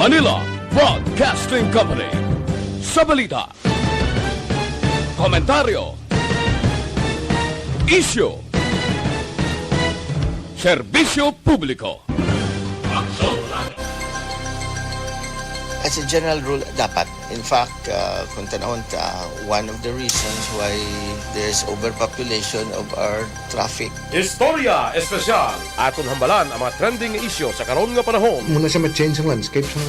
Manila Broadcasting Company. Sa balita, komentaryo, issue, serbisyo publiko. As a general rule, dapat. In fact, kung tanahon ka, one of the reasons why there's overpopulation of our traffic. Istorya Espesyal. Aton hambalan ang mga trending issue sa karon nga panahon. Muna siya ma-change ang landscape sa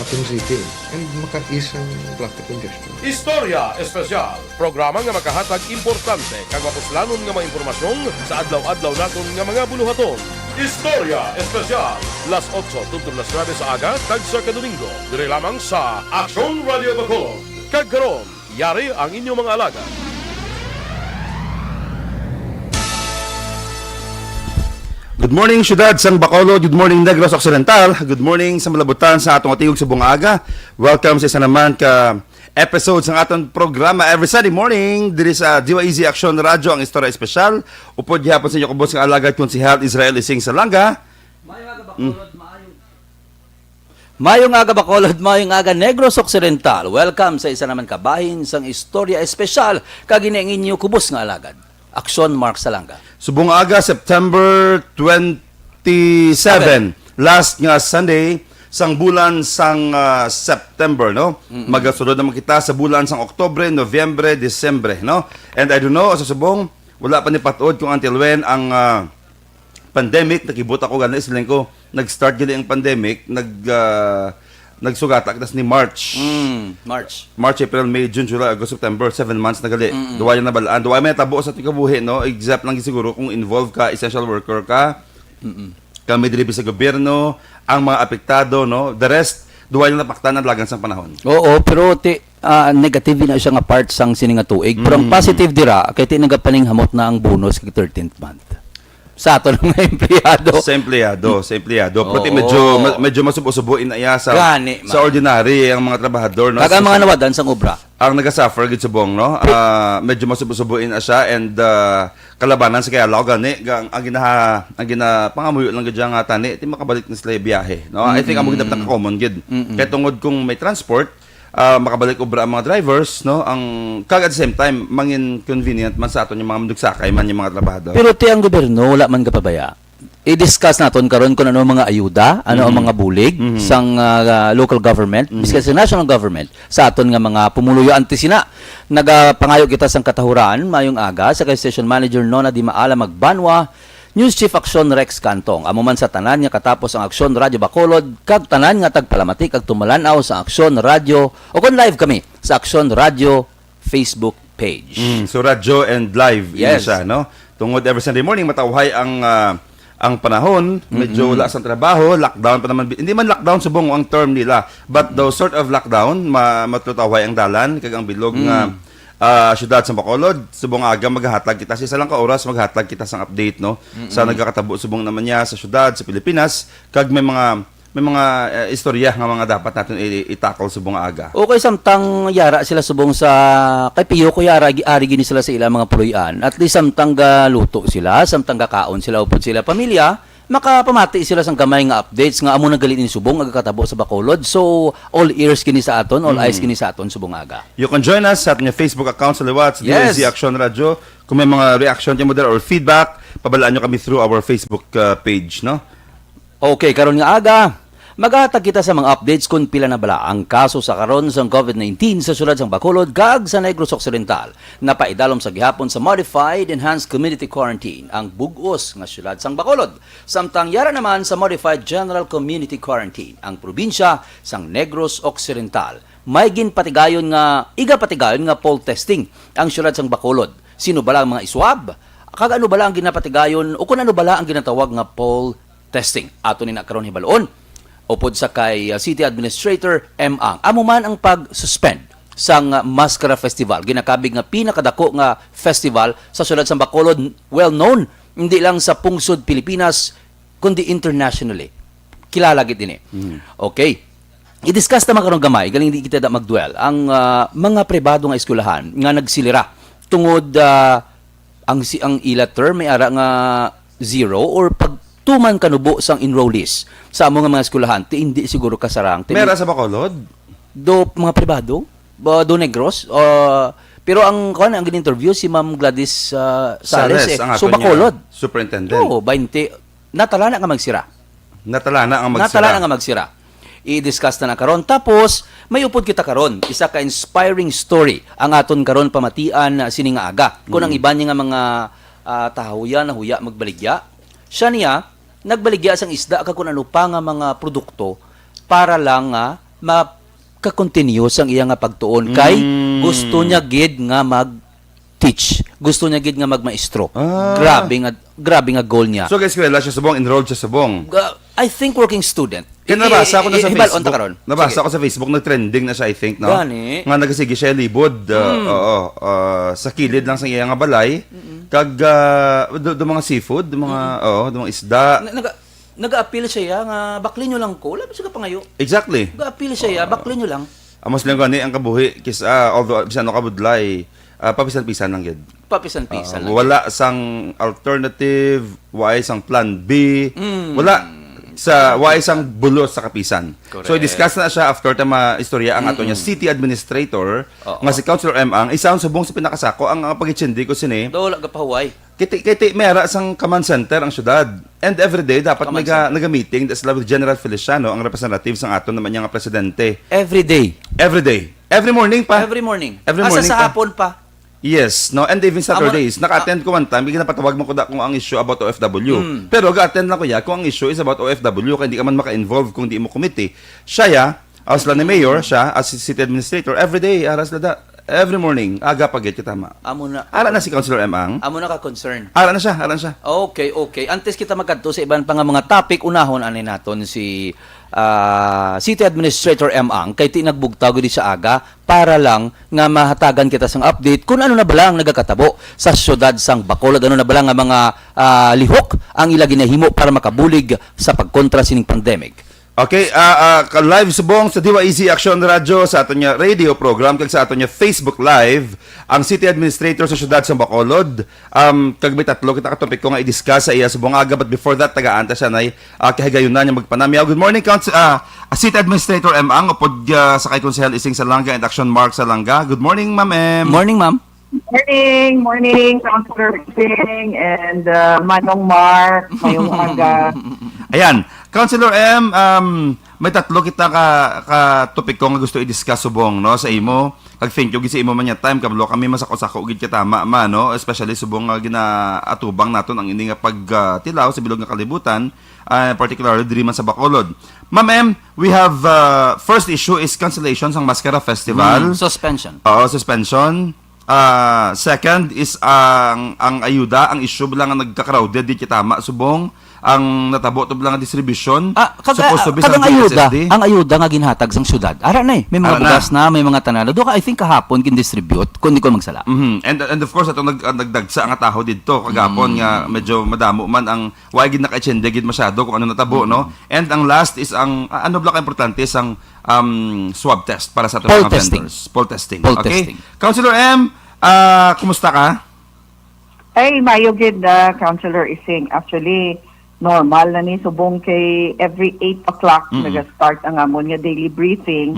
ating city and maka-ease ang traffic congestion. Istorya Espesyal. Programa nga makahatag importante kag mapuslanon nga mga impormasyon sa adlaw-adlaw naton nga mga buluhaton. Istorya Espesyal. Las 8 tungtol las 9 sa aga kag sa kadomingo. Dire lamang sa Aksyon Radio Bacolod. Kag karon, yari ang inyong mga alaga. Good morning, syudad sang Bacolod. Good morning, Negros Occidental. Good morning sa malabutan sa atong atigog sa buong aga. Welcome sa isa naman ka episode sa atong programa every Sunday morning. Diri sa DYEZ Aksyon Radio, ang Istorya Espesyal. Upod gihapon sa inyo kubos ng alagad kung si Health Israel Ising Salanga. Mayong aga Bacolod, mayong aga Negros Occidental. Welcome sa isa naman kabahin sang Istorya Espesyal kag inyo kubos nga alagad. Aksyon Mark Salanga. Subong aga September 27, last nga Sunday sang bulan sang September, no? Magasunod naman kita sa bulan sang Oktubre, Nobyembre, Disyembre, no? And I don't know, sa subong wala pa ni patuod kung until when ang pandemic. Nakibot ako ganun, isling ko nag-start gani ang pandemic, nagsugata tas ni March. March, April, May, June, July, August, September, 7 months na gali. Duwa na balaan. Duwa may tabo sa tikabuhi, no? Except lang siguro kung involved ka, essential worker ka, kami dilibi sa gobyerno, ang mga apektado, no? The rest, duwa na napaktan ang lagan sa panahon. Oo, pero negative na siya nga part sang sininga tuig. Pero ang positive dira, kay tinagapaning hamot na ang bonus kay 13th month. Sa ato ng mga empleyado. Sa empleyado. Pati Oo. medyo masubo-subuin na iya sa Gani, sa ordinary ang mga trabahador, no? Kag ang mga nawadan sang obra. Ang nagasuffer gid subong, no? Medyo masubo-subuin na siya and kalabanan sa kaya law gani ang pangamuyo lang gid nga tani ti makabalik na sila biyahe, no? I think ang magdap na common gid. Kaya tungod kung may transport, makabalik obra ang mga drivers, no? Ang kag at the same time mangin convenient man sa aton yung mga mandugsakay man yung mga trabahador. Pero ti ang gobyerno wala man kapabaya. I-discuss naton karon kung ano ang mga ayuda, ano ang mga bulig sang local government, biskan sa national government sa aton nga mga pumuluyo antisina. Nagapangayo kita sang katahuraan mayong aga sa kay station manager Nona Di Maala Magbanwa, News Chief Aksyon Rex Cantong. Amo man sa tanan nga katapos ang Aksyon Radio Bacolod kag tanan nga tagpalamati kag tumulanaw sa Aksyon Radio o kon live kami sa Aksyon Radio Facebook page. So radyo and live Yes. siya, no? Tungod every Sunday morning matawhay ang panahon, medyo wala sa trabaho, lockdown pa naman. Hindi man lockdown subong ang term nila, but those sort of lockdown, matutawhay ang dalan kag ang bilog nga syudad sa Bacolod. Subong aga maghatag kita sa isa lang ka oras, maghatag kita sang update, no? Sa nagkakatabo subong naman niya sa syudad sa Pilipinas kag may mga istorya nga mga dapat natin i-tackle subong aga. Okay, samtang yara sila subong sa kay Pio ko yara ari gini sila sa ilang mga puloy-an. At least samtang luto sila, samtang kakaon sila upod sila pamilya, makapamati sila sang gamay nga updates nga amo nagalit ni subong agkatabo sa Bacolod. So all ears kini sa aton, all eyes kini sa aton subong aga. You can join us sa ating Facebook account sa liwat sa Yes. DYEZ Aksyon Radio. Kung may mga reaction niyo mo there or feedback, pabalaan nyo kami through our Facebook page, no? Okay, karon nga aga. Maghatag kita sa mga updates kung pila na bala ang kaso sa karon sa COVID-19 sa syudad sang Bacolod kag sa Negros Occidental. Napaidalom sa gihapon sa Modified Enhanced Community Quarantine ang bug-os nga syudad sang Bacolod. Samtang yara naman sa Modified General Community Quarantine ang probinsya sang Negros Occidental. May ginpatigayon nga poll testing ang syudad sang Bacolod. Sino bala ang mga iswab? Kag ano bala ang ginapatigayon o kung ano bala ang ginatawag nga poll testing? Ato ni na karon hibaloon upod sa kay City Administrator M. Ang. Amo man ang pag-suspend sang Mascara Festival. Ginakabig nga pinakadako nga festival sa syudad sang Bacolod, well known hindi lang sa pungsod Pilipinas kundi internationally. Kilala gid ini. Okay. I-discuss naman karon gamay, galing di kita magduel ang mga pribado nga eskwelahan nga nagsilira tungod ang ila term may ara nga zero or tuman kanubo sang enrollees sa among mga eskwelahan, ti hindi siguro kasarang. Mera sa Bacolod? Do mga pribado, do Negros, pero ang gin-interview si Ma'am Gladys Sales, ang so ato Bacolod. niya, superintendent. Oo, 20, natalana nga magsira. Natalana ang magsira. Natalana nga magsira. I-discuss na karon. Tapos, may upod kita karon. Isa ka inspiring story ang aton karon pamatian sini nga aga. Kung ang iba niya nga mga tahuya na huya magbaligya, siya niya nagbaligya sang isda ka kung ano pa nga mga produkto para lang nga maka-continue sang iya nga pagtuon kay gusto niya gid nga mag-teach. Gusto niya gid nga magmaestro. Grabe nga goal niya. So, guys, eskwela siya subong, enrolled siya subong. I think working student. Kaya nabasa ko na sa Hibalon ta Facebook. karon. Nabasa ko sa Facebook, nag-trending na siya, I think, no? Gani. Nga nagasigi siya libod. Sa kilid lang sa iya nga balay. Kag, do mga seafood, do mga isda. Nag-appeal siya nga bakli nyo lang ko. Labi siya ka pangayo. Exactly. Nag-appeal siya bakli nyo lang. Amos lang gani ang kabuhi. Although, bisano kabudlay, papisan-pisan lang yun. Papisan-pisan lang. Wala sang alternative, wala sang plan B, wala isang bulos sa kapisan. Correct. So i-discuss na siya after ta istorya ang ato niya city administrator nga si Councilor M ang isang subong sa pinakasako ang pagitsindi ko sini. Wala ka pahuway. Kiti mera sang command center ang syudad. And everyday dapat Command naga-meeting with General Feliciano ang representative sang ato naman nga presidente. Every day. Everyday. Every morning pa. Every morning. Every Asa morning sa pa. hapon pa. Yes, no, and even Saturdays. Naka-attend ko one time, bigyan napatawag mo ko kung ang issue about OFW. Pero ga-attend lang ko ya kung ang issue is about OFW, kaya hindi ka man maka-involve kung di mo committee. Siya ya, as lang ni Mayor, siya as city administrator, every day, aras lada, every morning, aga pagit kita ma. Amo na. Ara na si Councilor M ang. Amo na ka concern. Ara na siya. Okay. Antes kita magkadto sa iban pa nga mga topic, unahon ani naton si City Administrator M. Ang kay tinagbugtaw gid sa aga para lang nga mahatagan kita sang update kung ano na balang nagakatabo sa syudad sang Bacolod, ano na balang nga mga lihok ang ila ginahimo para makabulig sa pagkontra sining pandemic. Okay, live subong sa Diwa Easy Action Radio sa aton niya radio program kag sa aton niya Facebook Live ang City Administrator sa syudad sa Bacolod. Kag may tatlo kita ka topic ko nga i-discuss sa iya subong aga, but before that taga-anta siya nay kahigayunan niya magpanamyaw. Good morning City Administrator M. Ang upod sa kay Konsehal Ising Salanga and Action Mark Salanga. Good morning, Ma'am M. Morning, ma'am. Morning, Councilor Sing and Manong Mark, ngayong aga. Ayan, Councilor M, may tatlo kita ka topic ko nga gusto i-discuss subong no sa imo. Kag thank you gid sa imo man nga time kablo kami masako-sako gid kita ma no, especially subong nga ginaatubang naton ang ini nga pagtilaw sa bilog nga kalibutan, particularly diri man sa Bacolod. Ma'am M, we have first issue is cancellation sang Mascara Festival. Suspension. Suspension. Second is ang ayuda, ang issue lang nga nagka-crowded di tama subong ang natabo to lang distribution. Supposed to be kadang sa ayuda, PSSD. ang ayuda nga ginhatag sang syudad. Ara na may mga Ara bugas na, may mga tanalo. Do ka I think kahapon kin-distribute kun di ko magsala. And of course ato nagdagsa nga taho didto kagapon nga medyo madamo man ang wa gid naka-attend gid masyado kung ano natabo no. And ang last is ang ano bla ka importante sang swab test para sa ating Poll mga testing. vendors. Poll testing. Poll Okay. testing. Councilor M, kumusta ka? Ay, mayo gid Councilor Ising. Actually, normal na ni subong kay every 8 o'clock nag-start ang amon nga daily briefing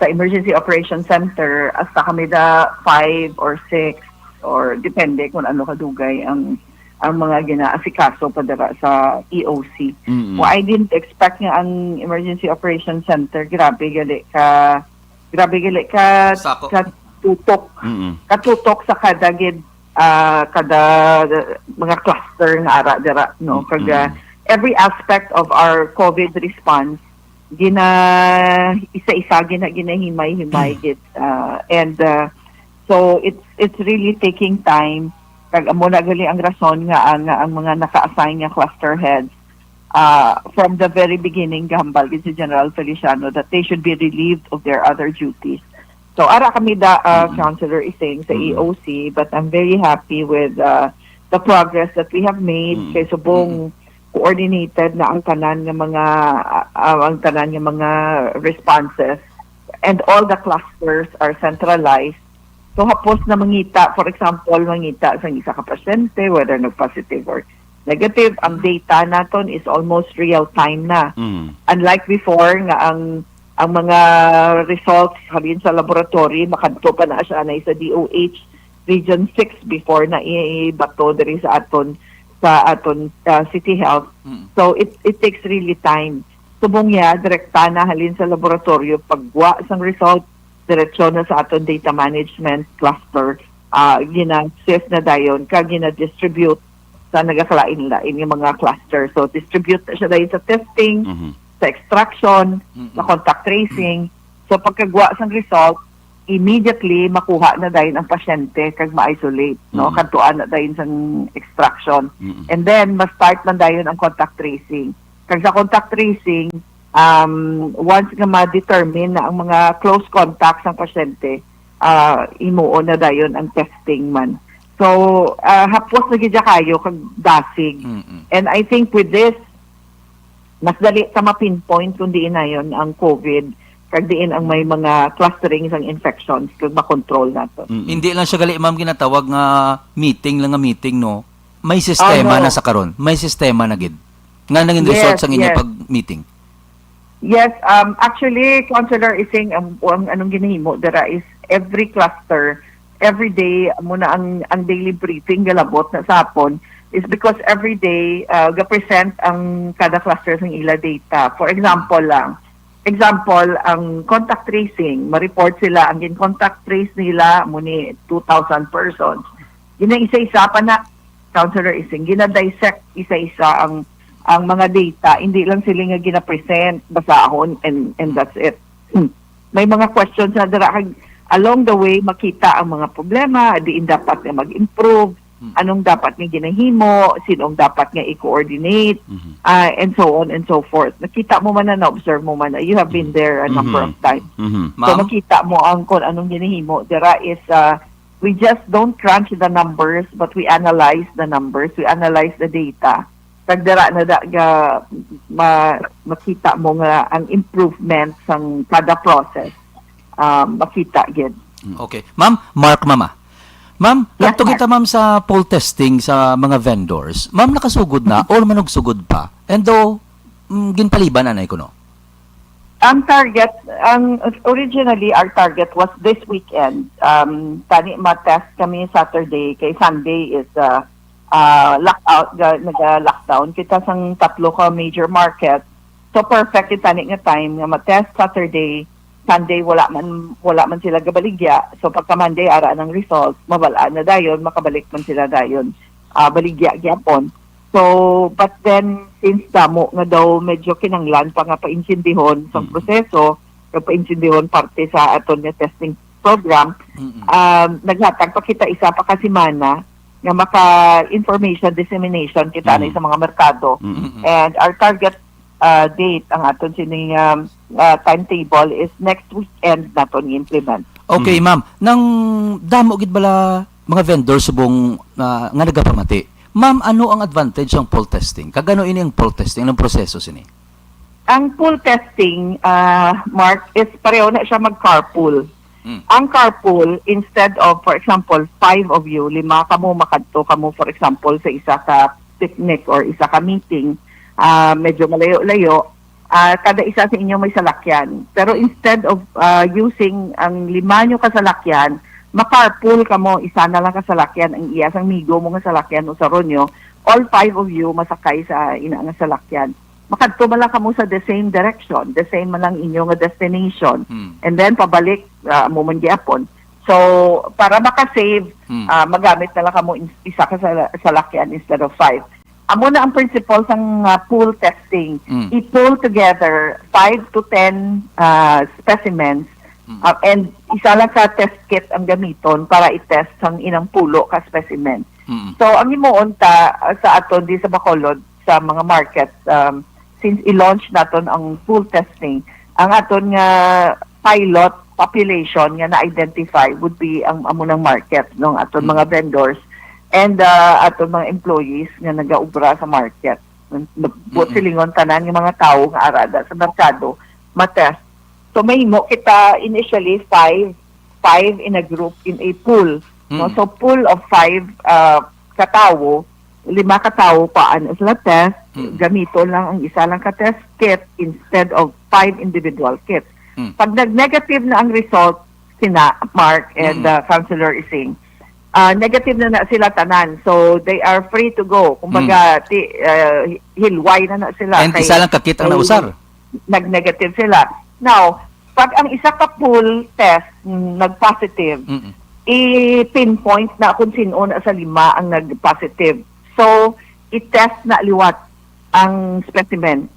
sa Emergency Operations Center hasta kami da 5 or 6 or depende kung ano kadugay ang mga ginaasikaso padara sa EOC. Well, I didn't expect nga ang Emergency Operations Center grabe gali ka Sako. katutok sa kada mga cluster nga ara dira no kag every aspect of our COVID response isa-isa ginahimay gid and so it's really taking time kag amo na gali ang rason nga ang mga naka-assign nga cluster heads from the very beginning gahambal gid si General Feliciano that they should be relieved of their other duties. So ara kami Councilor Ising sa EOC, but I'm very happy with the progress that we have made kay subong coordinated na ang tanan nga mga responses and all the clusters are centralized. So hapos na mangita, for example, sa isa ka pasyente whether nag-positive or negative. Ang data naton is almost real time na. Unlike before nga ang mga results halin sa laboratory makadto pa na siya na sa DOH Region 6 before na ibato diri sa aton City Health. So it takes really time. Subong niya direkta na halin sa laboratorio pagwa sang result diretso na sa aton data management cluster. Gina-sift na dayon kag gina-distribute sa nagakalain-lain yung mga cluster. So distribute na siya dayon sa testing, sa extraction, sa contact tracing. So pagkagwa sang result, immediately makuha na dayon ang pasyente kag ma-isolate, no? Kantuan na dayon sang extraction. And then ma-start na dayon ang contact tracing. Kag sa contact tracing, once nga ma-determine na ang mga close contacts ng pasyente, imuo na dayon ang testing man. So hapos na gid kayo kag dasig. And I think with this mas dali sa ma-pinpoint kung diin na yon ang COVID kag diin ang may mga clustering sang infections kag ma-control nato. Hindi lang siya gali ma'am ginatawag nga meeting lang nga meeting no. May sistema no. na sa karon. May sistema na gid. Nga nangin result sa inyo pag meeting. Yes, actually, Councilor Ising, ang anong ginahimo dara is every cluster, every day, muna ang daily briefing galabot na sa hapon is because every day, ga-present ang kada cluster ng ila data. For example lang, ang contact tracing, ma-report sila, ang contact trace nila, muni 2,000 persons. Isa-isa pa na, Councilor Ising, gina-dissect isa-isa ang mga data, hindi lang sila nga gina-present, basahon, and that's it. May mga questions na dara along the way, makita ang mga problema, diin dapat nga mag-improve, anong dapat nga ginahimo, sinong dapat nga i-coordinate, and so on and so forth. Nakita mo man na, na-observe mo man na, you have been there a number of times. So makita mo ang kung anong ginahimo. Dara is, we just don't crunch the numbers, but we analyze the numbers, we analyze the data. Pagdara na makita mo nga ang improvement sang kada process, makita gid. Okay. Ma'am, Mark Mama. Ma'am, Yes, nagto kita ma'am sa poll testing sa mga vendors. Ma'am, nakasugod na or manugsugod pa? And though, ginpaliban anay ko no? Ang originally our target was this weekend. Tani ma-test kami Saturday, kay Sunday is nag-lockdown kita sang tatlo ka major market. So perfect kita nga time nga ma-test Saturday, Sunday wala man sila gabaligya. So pagka Monday ara ng results, mabala na dayon, makabalik man sila dayon. Baligya gyapon. So but then since damo nga daw medyo kinanglan pa nga paintsindihon sa proseso, paintsindihon parte sa aton nga testing program, naghatag pa kita isa pa ka semana nga maka-information dissemination kita na sa mga merkado. And our target date, ang aton sining timetable is next weekend naton i-implement. Okay, ma'am. Nang damo gid bala mga vendor subong nga nagapamati. Ma'am, ano ang advantage ng poll testing? Kagano ini ang poll testing ng proseso sini? Ang pool testing, Mark, is pareho na siya mag-carpool. Ang carpool, instead of, for example, 5 of you, 5 kamo makadto kamo, for example, sa isa ka picnic or isa ka meeting, medyo malayo-layo, kada isa sa inyo may salakyan. Pero instead of using ang 5 nyo kasalakyan, makarpool kamo, isa na lang kasalakyan, ang iya sang migo mo nga salakyan o sa ronyo, all 5 of you masakay sa ina nga salakyan. Makadto man lang kamo sa the same direction, the same man lang inyo nga destination. And then pabalik mo man gyapon. So para maka-save, magamit na lang kamo isa ka salakyan instead of 5. Amo na ang principle sang pool testing. I-pool together 5 to 10 specimens and isa lang ka test kit ang gamiton para i-test sang inang pulo ka specimen. So ang himuon ta sa aton di sa Bacolod sa mga markets, since i-launch naton ang pool testing, ang aton nga pilot population nga na-identify would be ang amunang market ng aton mga vendors and aton mga employees nga nagaubra sa market. Buot silingon tanan yung mga tao nga arada sa merkado matest. So may mo kita initially 5 in a group in a pool. No? So pool of 5 katawo 5 ka tawo paan sila test, gamito lang ang isa lang ka test kit instead of 5 individual kits. Pag nag-negative na ang result, sina Mark and Councilor Ising, negative na sila tanan. So, they are free to go. Kumbaga, hilway na sila. And isa lang kakit ang nausar. Nag-negative sila. Now, pag ang isa ka pool test nag-positive, i-pinpoint na kung sino na sa 5 ang nag-positive. So, i-test na liwat ang specimen.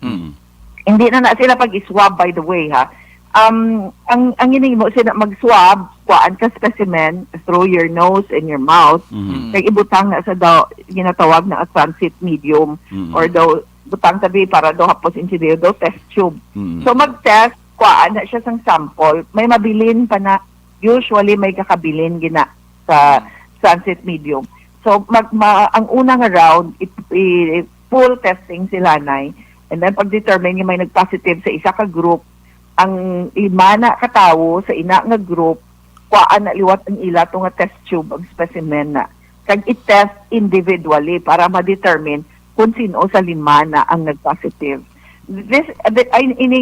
Hindi na sila pag-swab, by the way, ha. Ang hiningi mo sila mag-swab, kuhaan ka specimen through your nose and your mouth, kay ibutang na sa ginatawag na transit medium, or daw, butang tabi para daw hapos insidiyo daw test tube. So, mag-test, kuhaan na siya sang sample. May mabilin pa na, usually may kakabilin gina sa transit medium. So, ang unang round, full testing sila na. And then, pag-determine yung may nag-positive sa isa ka group, ang 5 na katawo sa ina nga group, kuhaan na liwat ang ila itong test tube, ang specimen na. Kag i-test individually para ma-determine kung sino sa 5 na ang nag-positive. Ini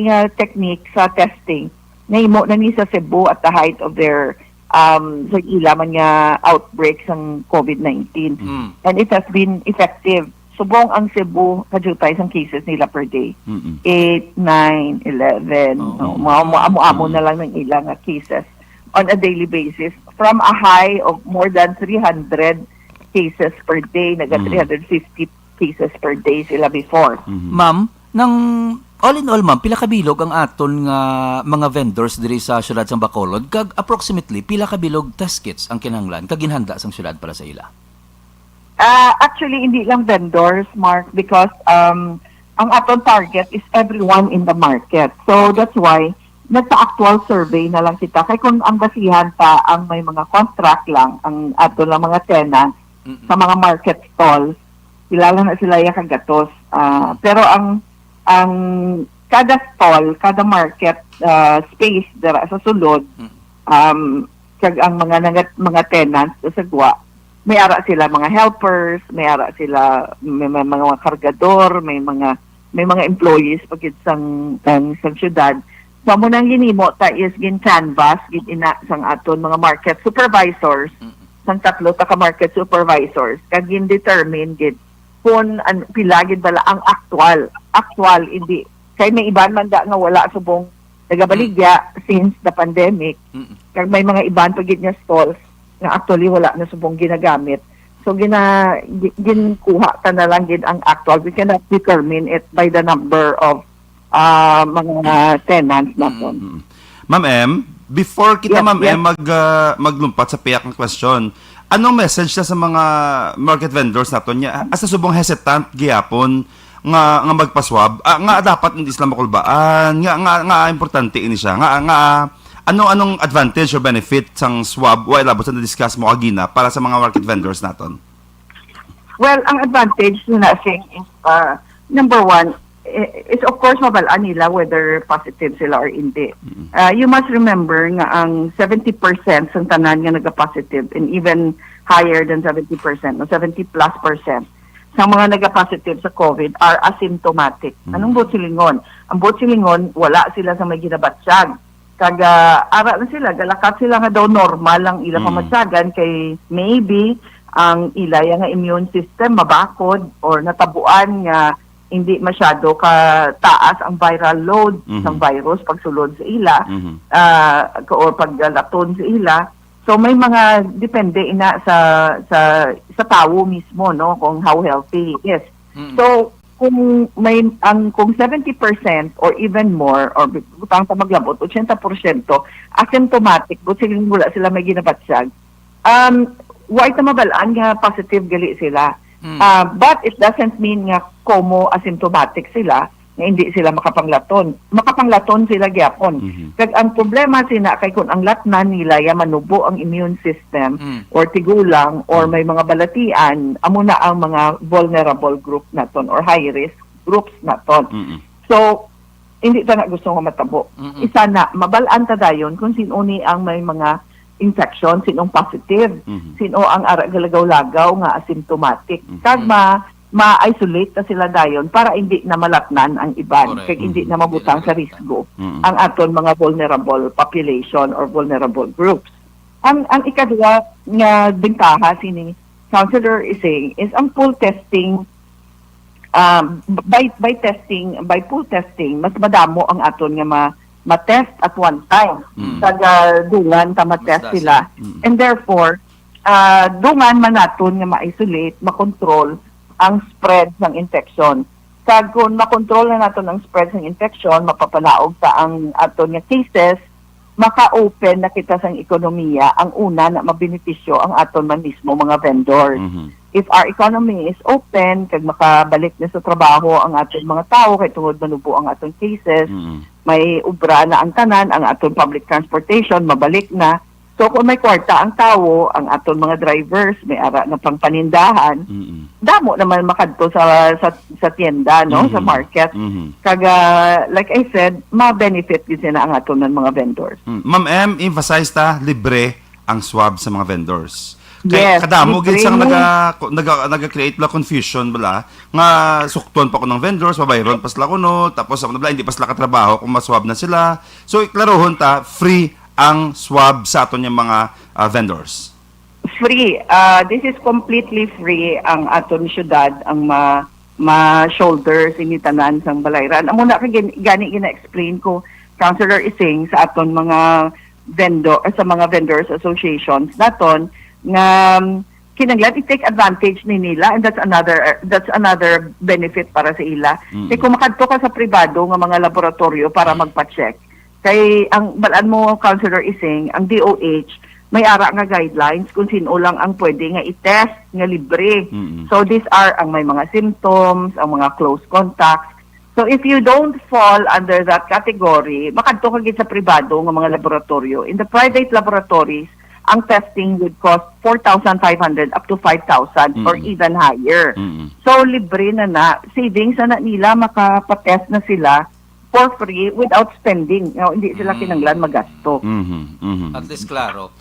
nga technique sa testing na imo na ni sa Cebu at the height of their sa ilaman nga outbreaks ng COVID-19. And it has been effective. Subong ang Cebu, kajutay sang cases nila per day. 8, 9, 11. Amo-amo na lang ng ilang cases on a daily basis. From a high of more than 300 cases per day, naga 350 cases per day sila before. Ma'am, nang all in all, ma'am, pila kabilog ang aton nga mga vendors diri sa syudad sang Bacolod, kag approximately pila kabilog test kits ang kinahanglan kag ginhanda sang syudad para sa ila? Actually, hindi lang vendors, Mark, because ang aton target is everyone in the market. So that's why nagpa-actual survey na lang kita. Kaya kung ang basihan pa ang may mga contract lang, ang aton lang mga tenants sa mga market stalls, kilala na sila yung kagatos. Pero ang kada stall, kada market space dara sa sulod, kag ang mga tenants sa Gwa, may ara sila mga helpers, may ara sila may mga kargador, may mga employees pagit sang syudad. So mo nang ginimo ta is gin canvas gin ina sang aton mga market supervisors, sang 3 ka market supervisors, kag gin determine gid kung pila gid bala ang actual hindi kay may iban man da nga wala subong nagabaligya since the pandemic. Kag may mga iban pagit nga stalls nga actually wala na subong ginagamit. So ginkuha ta na lang gid ang actual. We cannot determine it by the number of mga tenants naton. Ma'am M, before kita Yes, Ma'am yes. M maglumpat sa piyak ng question, anong message na sa mga market vendors naton niya asa subong hesitant gihapon nga magpaswab nga dapat hindi sila makulbaan nga importante ini siya nga anong advantage or benefit sang swab while labot na discuss mo agina para sa mga market vendors naton? Well, ang advantage na sing is number one is of course mabalaan nila whether positive sila or hindi. You must remember nga ang 70% sa tanan nga nagka-positive and even higher than 70%, no 70+% sa mga nagka-positive sa COVID are asymptomatic. Anong buot-silingon? Ang buot-silingon, wala sila sa may ginabatsyag. Kag ara na sila, galakat sila nga daw normal ang ilang pamatsagan kay maybe ang ilaya nga immune system mabakod or natabuan nga hindi masyado ka taas ang viral load ng virus pagsulod sa ila or paggalaton sa ila. So may mga depende ina sa tawo mismo, no, kung how healthy it is. So kung kung 70% or even more or butang ta maglabot 80% asymptomatic but wala sila may ginabatsyag, why ta mabalaan nga positive gali sila. But it doesn't mean nga como asymptomatic sila nga hindi sila makapanglaton sila gyapon. Kag ang problema sina kay kun ang latnan nila ya manubo ang immune system or tigulang or may mga balatian, amo na ang mga vulnerable group naton or high risk groups naton. So hindi ta na gusto nga matabo. Isa na mabalaan ta dayon kung sino ni ang may mga infection, sinong positive, sino ang ara galagaw-lagaw nga asymptomatic. Kag ma-isolate na sila dayon para hindi na malatnan ang iban, kag hindi na mabutang sa risgo ang aton mga vulnerable population or vulnerable groups. Ang ikaduha nga bentaha sini Councilor is saying is ang pool testing, by pool testing mas madamo ang aton nga ma-test at one time. Taga dungan ta ma-test sila. And therefore, dungan man naton nga ma-isolate, makontrol ang spread ng infection. Kag kung makontrol na naton ang spread ng infection, mapapanaog sa ang aton nga cases, maka-open na kita sa ekonomiya. Ang una na mabenepisyo ang aton man mismo mga vendors. If our economy is open, kag makabalik na sa trabaho ang aton mga tao, kay tungod manubo ang aton cases, may ubra na ang tanan, ang aton public transportation, mabalik na. So kung may kwarta ang tao, ang aton mga drivers, may ara na pang panindahan, damo naman makadto sa tienda, no, sa market. Kaga, like I said, ma-benefit din sila ang aton ng mga vendors. Ma'am M, emphasize ta, libre ang swab sa mga vendors. Yes, Kadamo, libre gid sang mo. naga-create la confusion bala, nga sukton pa ko ng vendors, babayron pas la ko no, tapos hindi pas la katrabaho kung maswab na sila. So, iklarohon ta, free ang swab sa aton yung mga vendors. Free. This is completely free ang aton syudad ang ma-shoulder sinitanan sang balayran. Amo na gani gina-explain ko, Councilor Ising, sa aton mga sa mga vendors associations naton nga kinanglan i-take advantage ni nila, and that's another benefit para sa ila. Kaya kung makadto ka sa pribado nga mga laboratorio para magpa-check, kay ang balaan mo, Councilor Ising, ang DOH may ara nga guidelines kung sino lang ang pwede nga i-test nga libre. So these are ang may mga symptoms, ang mga close contacts. So if you don't fall under that category, makadto ka gid sa pribado nga mga laboratorio. In the private laboratories, ang testing would cost 4,500 up to 5,000 or even higher. So libre na savings na nila, makapatest na sila for free without spending. Hindi sila kinanglan magasto. At least klaro.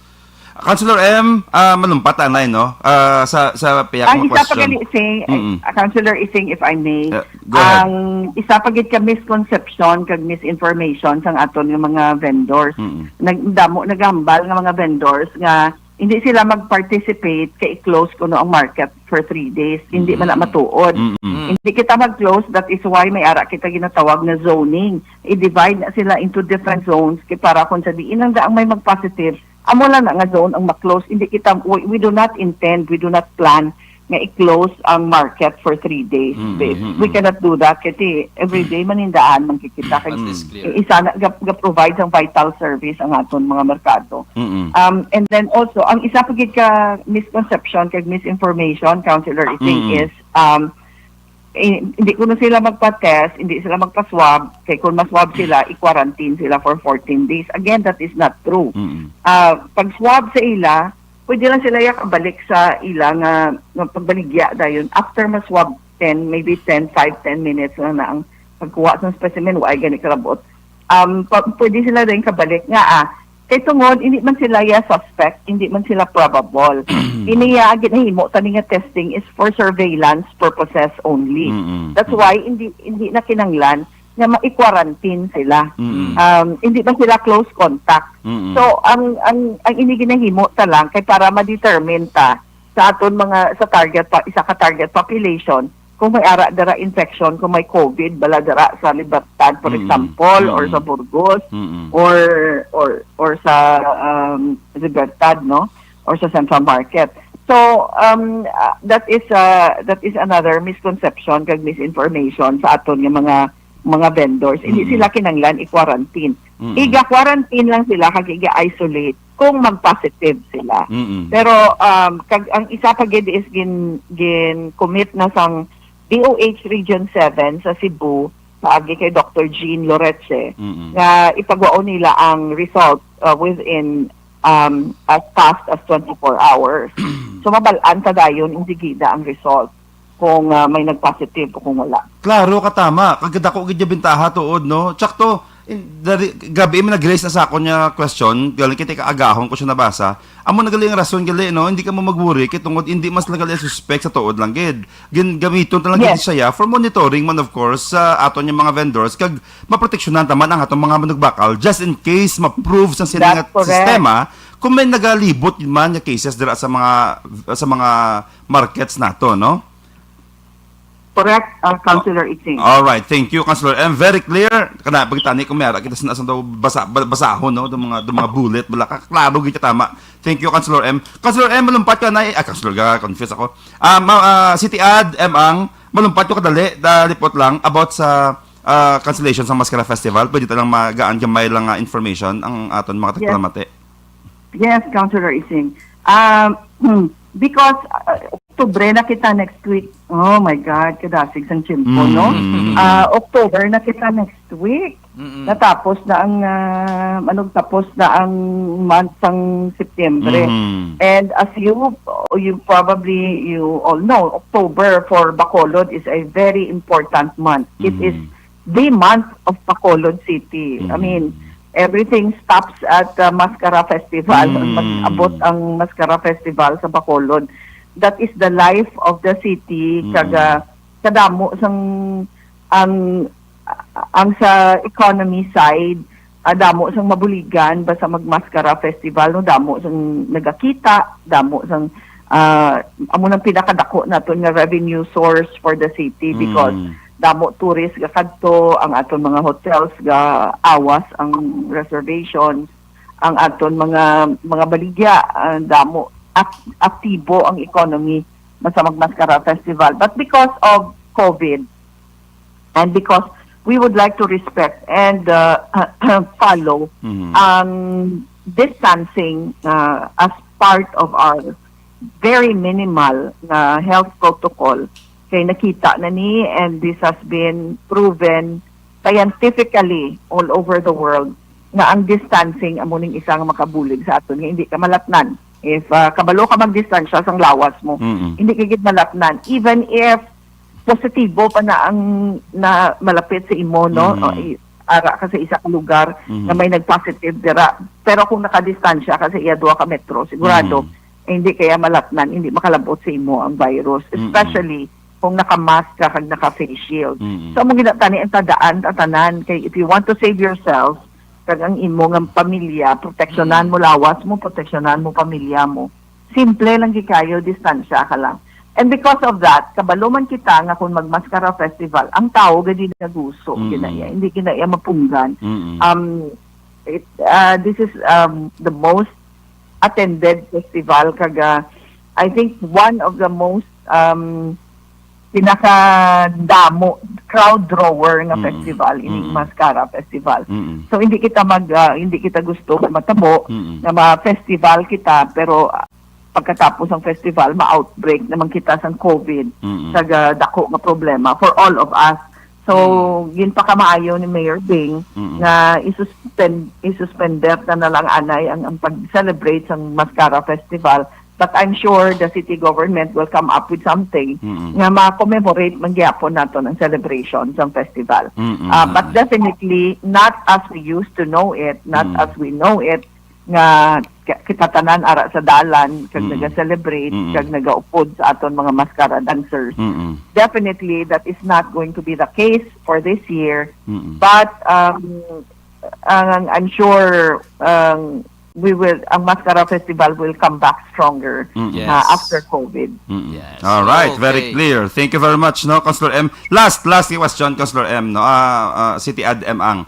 Councilor M, manumpat anay, no? Sa piyak Ang mo isa pa question. Councilor Ising, if I may, Go ahead. ang isa pa gid ka misconception kag misinformation sang aton nga mga vendors. Nagambal nga mga vendors nga hindi sila mag-participate kay i-close kuno ang market for 3 days. Hindi man na matuod. Hindi kita mag-close, that is why may ara kita ginatawag na zoning. I-divide na sila into different zones kay para kung sa diin ang daang may mag-positive, amo lang na nga zone ang ma-close. Hindi kita, we do not intend, we do not plan nga i-close ang market for 3 days. We cannot do that kasi every day manindaan man kikita kay isa na ga-provide ang vital service ang aton mga merkado. And then also ang isa pa gid ka misconception kag misinformation, Councilor Ising, is hindi ko na sila magpa-test, hindi sila magpa-swab, kaya kung ma-swab sila, i-quarantine sila for 14 days. Again, that is not true. Pag-swab sa ila, pwede lang sila yakabalik sa ila nga pagbaligya dayon. After ma-swab 10 minutes lang na ang pagkuha ng specimen, why gani karabot. Pwede sila rin kabalik nga kay tungod, hindi man sila suspect, hindi man sila probable. Iniya ginahimo tani nga testing is for surveillance purposes only. That's why hindi na kinanglan nga ma-quarantine sila. Hindi man sila close contact. So ang ini ginahimo ta lang kay para ma-determine ta sa aton mga sa target population kung may ara dara infection, kung may COVID bala dara sa Libertad, for example, or sa Burgos, or sa Libertad, no, or sa Central Market. So that is another misconception kag misinformation sa aton nga mga vendors. Hindi sila kinanglan i-quarantine. Iga-quarantine lang sila kag iga-isolate kung mag-positive sila. Pero kag ang isa pa gid is gin commit na sang DOH Region 7 sa Cebu paagi kay Dr. Jean Loretze nga ipagwao nila ang result within as fast as 24 hours. So mabalaan ta dayon indigida ang result kung may nag-positive o kung wala. Klaro ka tama. Kagad ako gid bentaha tuod, no? Tsakto, Gabi mo nag-raise na sa ako niya question, galing kita kaagahon ko siya nabasa. Amo nagaling rason gali no, hindi ka mo magwori kay tungod hindi mas nagali suspect sa tuod lang gid. Gamiton ta lang gid Yes. siya for monitoring man of course sa aton yung mga vendors kag maproteksyonan taman ang atong mga manugbakal just in case ma-prove sa sila nga That's correct. sistema kung may nagalibot yun man nga cases dira sa mga markets nato no. Correct, Councilor Itzing. All right, thank you, Councilor M. Very clear. Kana pagtani ko mayara kita sa daw basahon no, do mga bullet bala ka klaro gid tama. Thank you, Councilor M. Councilor M, malumpat ka na Councilor ga confused ako. City Ad M ang malumpat ko kadali lipot lang about sa cancellation sa Mascara Festival. Pwede ta lang magaan gamay lang information ang aton mga tagpalamate. Yes, Councilor Ising. Because Oktubre na kita next week. Oh my God, kadasig sang chimpo, no? October na kita next week. Natapos na ang tapos na ang month ng Setyembre. And as you all know, October for Bacolod is a very important month. It is the month of Bacolod City. I mean, everything stops at Mascara Festival. Mag-abot ang Mascara Festival sa Bacolod. That is the life of the city. Kadamo sang ang sa economy side, damo sang mabuligan basta mag-Mascara Festival, no, damo sang nagakita, damo sang amo nang pinakadako naton nga revenue source for the city because damo tourist ga kadto, ang aton mga hotels ga awas ang reservations, ang aton mga baligya damo aktibo ang economy sa Mascara Festival. But because of COVID and because we would like to respect and follow distancing as part of our very minimal health protocol, kay nakita na ni, and this has been proven scientifically all over the world na ang distancing amuning isang makabulig sa aton nga hindi ka malatnan. If kabalo ka magdistansya sang lawas mo, hindi ka gid malatnan. Even if positibo pa na ang na malapit sa imo, no? Ara ka sa isa ka lugar na may nag-positive dira. Pero kung nakadistansya ka sa iya 2 ka metro, sigurado hindi kaya malatnan, hindi makalabot sa imo ang virus. Especially kung naka-mask ka kag naka-face shield. So, mong ginatani ang tadaan at tanan. Kay if you want to save yourself, kag ang imo nga pamilya, proteksyonan mo lawas mo, proteksyonan mo pamilya mo. Simple lang gikayo, distansya ka lang. And because of that, kabalo man kita nga kung mag-Mascara Festival, ang tao gadi naguso, kinaya, hindi kinaya mapunggan. This is the most attended festival kaga, I think one of the most pinakadamo crowd drawer nga festival ini Mascara Festival. So hindi kita gusto matabo na ma-festival kita, pero pagkatapos ng festival ma-outbreak naman kita sa COVID sa dako nga problema for all of us. So yun pa kamaayo ni Mayor Bing na isuspender na lang anay ang pag-celebrate sa Mascara Festival. But I'm sure the city government will come up with something nga ma-commemorate mangyapon nato ng celebration sa festival. But definitely not as we used to know it, not as we know it, nga kitatanan ara sa dalan, kag naga-celebrate, kag nagaupod sa aton mga mascara dancers. Definitely that is not going to be the case for this year. But I'm sure ang Mascara Festival will come back stronger after COVID. Yes. All right, Okay. very clear. Thank you very much, no, Councilor M. Last question, Councilor M, no, City Ad M ang.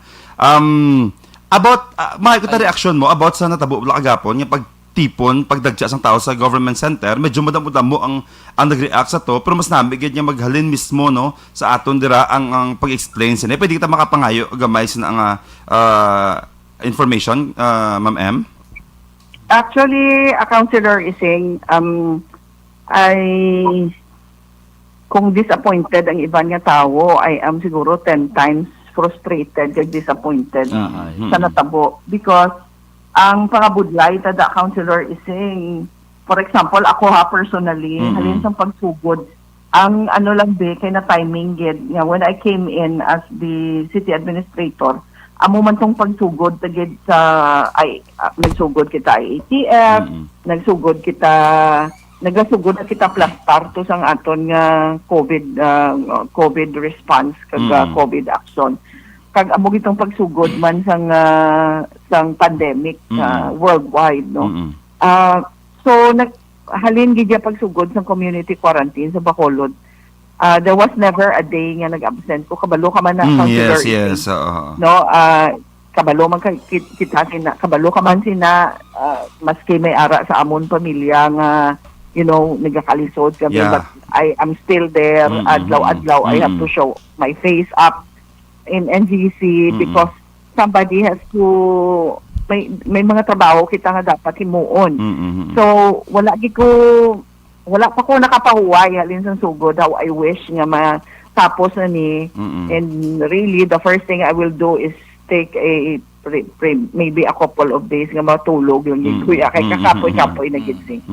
About, makikita reaction mo about sa natabo agapon, yung pagtipon, pagdagsa sang tao sa government center, medyo madamo-damo ang nag-react sa to, pero mas nabigyan niya maghalin mismo, no, sa aton dira ang pag-explain sila. Pwede kita makapangayo, gamay sa ang information, Ma'am M? Actually, a counselor is saying, kung disappointed ang iban nga tao, I am siguro 10 times frustrated kag disappointed sa natabo. Because ang pangabudlay tada counselor is saying, for example, ako personally, halin sa pagsugod, ang ano lang kay na timing gid, when I came in as the city administrator, amo man tong pagsugod tagid sa nagsugod kita ATF, nagsugod kita nagasugod na kita plastar to sang aton nga COVID response kag COVID action. Kag amo gitong pagsugod man sang pandemic worldwide, no. So halin gid ya pagsugod sang community quarantine sa Bacolod. There was never a day nga nag-absent ko, kabalo ka man na Yes. no, kabalo man kita sina, kabalo ka man sina, maski may ara sa amon pamilya nga nagakalisod kami, Yeah. but I am still there. Adlaw-adlaw I have to show my face up in NGC because somebody has to may mga trabaho kita nga dapat himuon. So wala pa ko nakapahuway halin sa sugod how I wish nga matapos na ni. And really the first thing I will do is take maybe a couple of days nga matulog yung kuya kay kakapoy-kapoy na ginsing.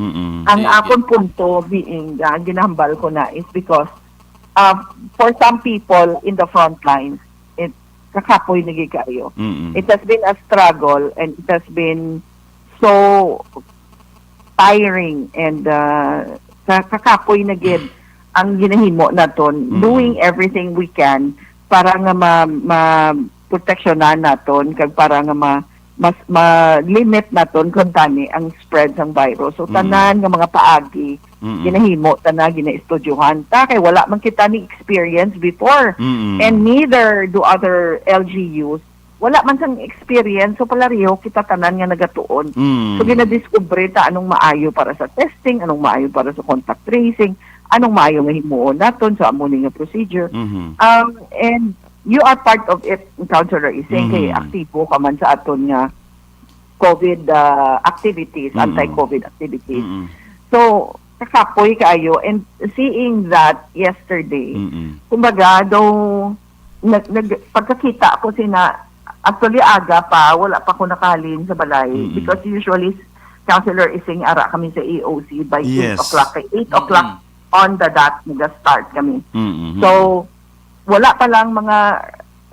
Ang akon punto being ginahambal ko na is because for some people in the front lines, kakapoy na kayo. It has been a struggle and it has been so tiring and kakapoy na gid ang ginahimo naton, doing everything we can para nga proteksyonan naton kag para nga ma-limit naton kung tani ang spread ng virus. So tanan nga mga paagi ginahimo tanan ginaestudyohan ta kay wala man kita ni experience before and neither do other LGUs. Wala man sang experience, so palariho kita tanan nga nagatuon. So ginadiskubre ta anong maayo para sa testing, anong maayo para sa contact tracing, anong maayo nga himuon naton sa amo nga procedure. And you are part of it, Councilor Ising, kay aktibo ka man sa aton nga COVID activities, anti-COVID activities. So, kakapoy kayo. And seeing that yesterday, kumbaga, though, pagkakita ko actually aga pa, wala pa ko nakalin sa balay. Because usually, Councilor Ising, ara kami sa EOC by 8 o'clock. 8 o'clock on the dot, nag-start kami. So, wala pa lang mga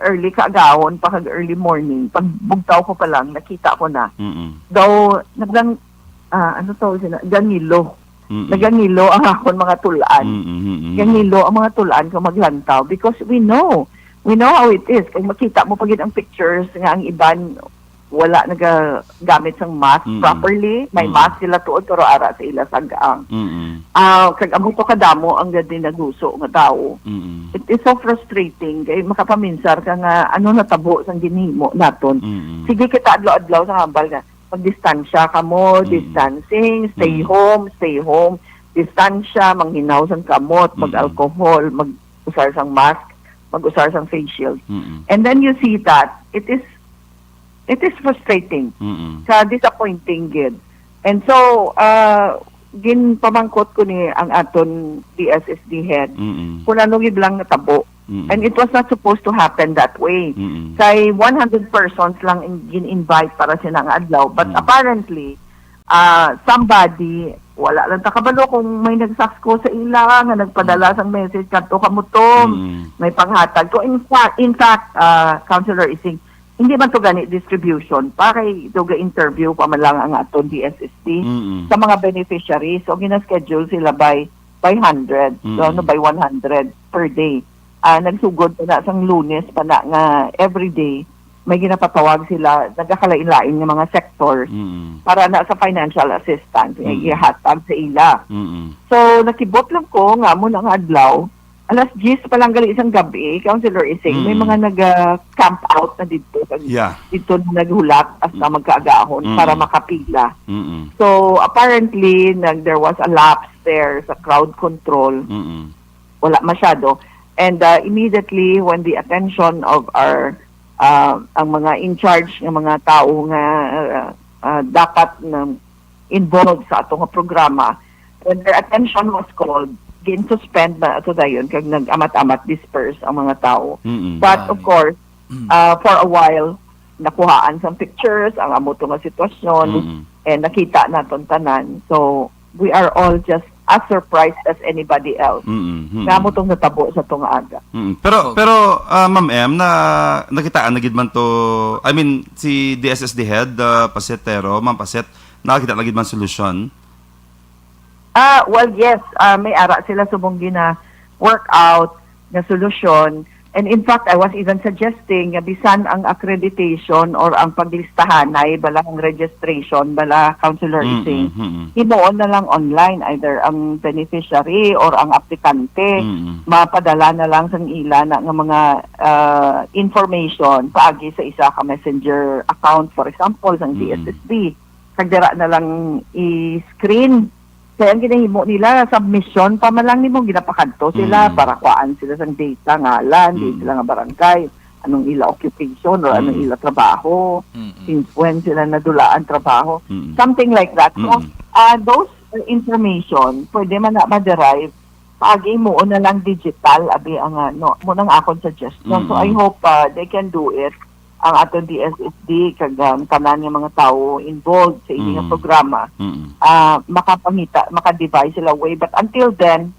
early kaagawon pa kag early morning. Pag bugtaw ko pa lang, nakita ko na. Though, ganilo. Nagangilo ang akon mga tulaan. Gangilo ang mga tulaan kung maglantaw because we know how it is. Kung makita mo pagid ang pictures nga ang iban wala nagagamit sang mask properly, may mask sila tuod pero ara sa ila sagaang. Kag amo to kadamo ang gadi naguso nga tao. It is so frustrating kay makapaminsar ka nga ano natabo sang ginhimo naton. Sige kita adlaw-adlaw sa hambal nga magdistansya kamo, distancing, stay home, distansya, manghinaw sang kamot, mag-alcohol, mag-usar sang mask, mag-usar sang face shield. And then you see that it is frustrating. Sa disappointing gid. And so ginpamangkot ko ni ang aton DSSD head kung ano gid lang natabo. And it was not supposed to happen that way. Kay 100 persons lang gin-invite para sinang adlaw. But apparently, somebody, wala lang takabalo kung may nagsasko sa ila nga nagpadala sang message kadto kamutom, may panghatag. So in fact, Councilor Ising, hindi man to gani distribution pa kay doga interview pa man lang ang aton DSSD sa mga beneficiaries. So gina-schedule sila by 100, so by 100 per day. Nagsugod pa na sang Lunes pa na nga everyday may ginapatawag sila, nagkakalain-lain ng mga sectors para na sa financial assistance, ihatag sa ila. So, nakibot lang ko nga mo ng adlaw, alas 10 pa lang gali isang gabi, Councilor Ising, may mga nag-camp out na dito. Dito naghulat as na magkaagahon para makapila. So, apparently, there was a lapse there sa crowd control. Wala masyado. And immediately, when the attention of our ang mga in charge ng mga tao nga dapat na involved sa atong programa, when their attention was called, gin-suspend na ito dayon kag nag-amat-amat disperse ang mga tao. But of course, for a while, nakuhaan sa pictures, ang amoto nga sitwasyon, and nakita naton tanan. So, we are all just as surprised as anybody else. Nga mo tong natabo sa tong aga. Pero Ma'am M, nakitaan na gid man to, I mean si DSSD head Pasetero, Ma'am Paset, nakakita na gid man solusyon. Well, yes, may ara sila subong gina workout na solusyon. And in fact, I was even suggesting bisan ang accreditation or ang paglistahan ay bala ang registration, bala Councilor Ising, himuon na lang online, either ang beneficiary or ang aplikante, mapadala na lang sang ila na ng mga information paagi sa isa ka messenger account, for example, sang DSSD. Kagdira na lang i-screen. Kaya ang ginahimo nila, submission pa man lang nimo, ginapakadto sila para kuhaan sila sa data, ngalan, di sila nga barangay, anong ila occupation or anong ila trabaho, since when sila nadulaan trabaho, something like that. So, those information, pwede man na ma-derive, paagi mo na lang digital, abi ang mo nang akong suggestion. So, I hope they can do it. Ang atong DSSD kag tanan ng mga tao involved sa inyong programa maka-devise sila way, but until then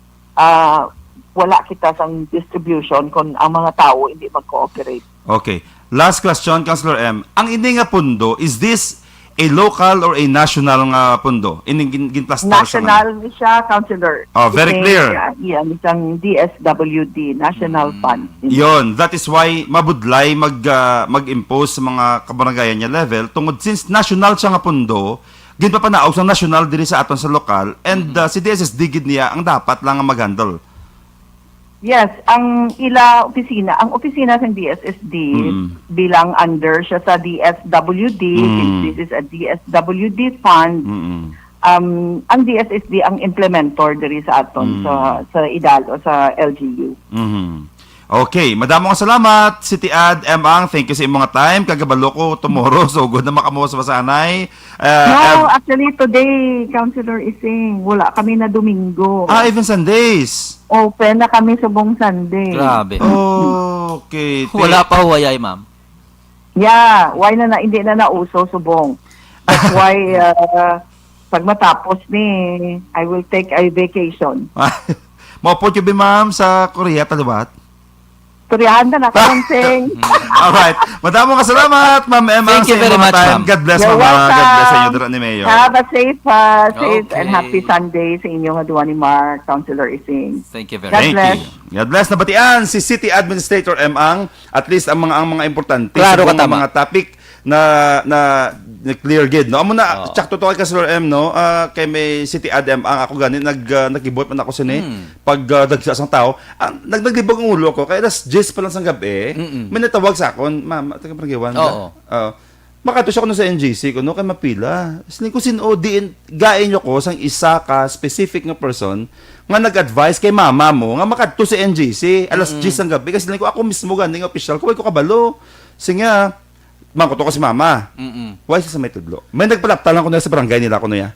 wala kita sang distribution kung ang mga tao hindi mag-cooperate. Okay. Last question, Councilor M. Ang ini nga pundo, is this a local or a national nga pundo? Ining ginplastar National ni siya, Councilor. Oh, very clear. Yan, isang DSWD, National Fund. Yon, that is why mabudlay mag-impose sa mga kabaranggayan niya level tungod since national siya nga pundo, gin pa panaog sa national diri sa aton sa lokal, and si DSSD gid niya ang dapat lang nga mag-handle. Yes, ang opisina ng DSSD bilang under siya sa DSWD, since this is a DSWD fund. Ang DSSD ang implementor diri sa aton sa IDAL o sa LGU. Okay, madamong salamat City Ad Ang, thank you sa imong mga time. Kagabalo ko tomorrow so good na makamo sa Masanay. No, actually today, Councilor Ising, wala kami na Domingo. Even Sundays. Open na kami sa buong Sunday. Grabe. Okay. Wala pa huwayay, ma'am. Yeah, why hindi na nauso subong. That's why pag matapos ni, I will take a vacation. Maupot yun ma'am sa Korea, talibat? Turihan na nakonseng. Alright. Madamong kasalamat, Ma'am Emma. Thank you very much, ma'am. God bless, You're Ma'am. God welcome. bless sa inyo, Dra ni Mayor. Have a safe Okay. and happy Sunday sa inyong aduan ni Mark, Councilor Ising. Thank you very God much. Thank bless. you. God bless. Nabatian si City Administrator Ang, at least ang mga importante Klaro sa ka, tama. mga topic na clear gid, no? Amo na tsak to kay Councilor M, no? Kay may City Ang ako gani nagibot man ako sini pag dagsa sang tao. Nagdagdibog ang ulo ko kay alas 10 pa lang sang gabi. May natawag sa akon, ma'am, taga Paragiwan. Oo. Makato siya ko no sa NGC ko no kay mapila. Sini ko sino diin gain nyo ko sang isa ka specific nga person nga nag-advise kay mama mo nga makadto sa NGC alas 10 sang gabi kasi ko ako mismo gani nga official ko ko kabalo. Singa ko to kasi mama. Why siya sa may tudlo? May nagpalapta lang ko na sa barangay nila ko ya.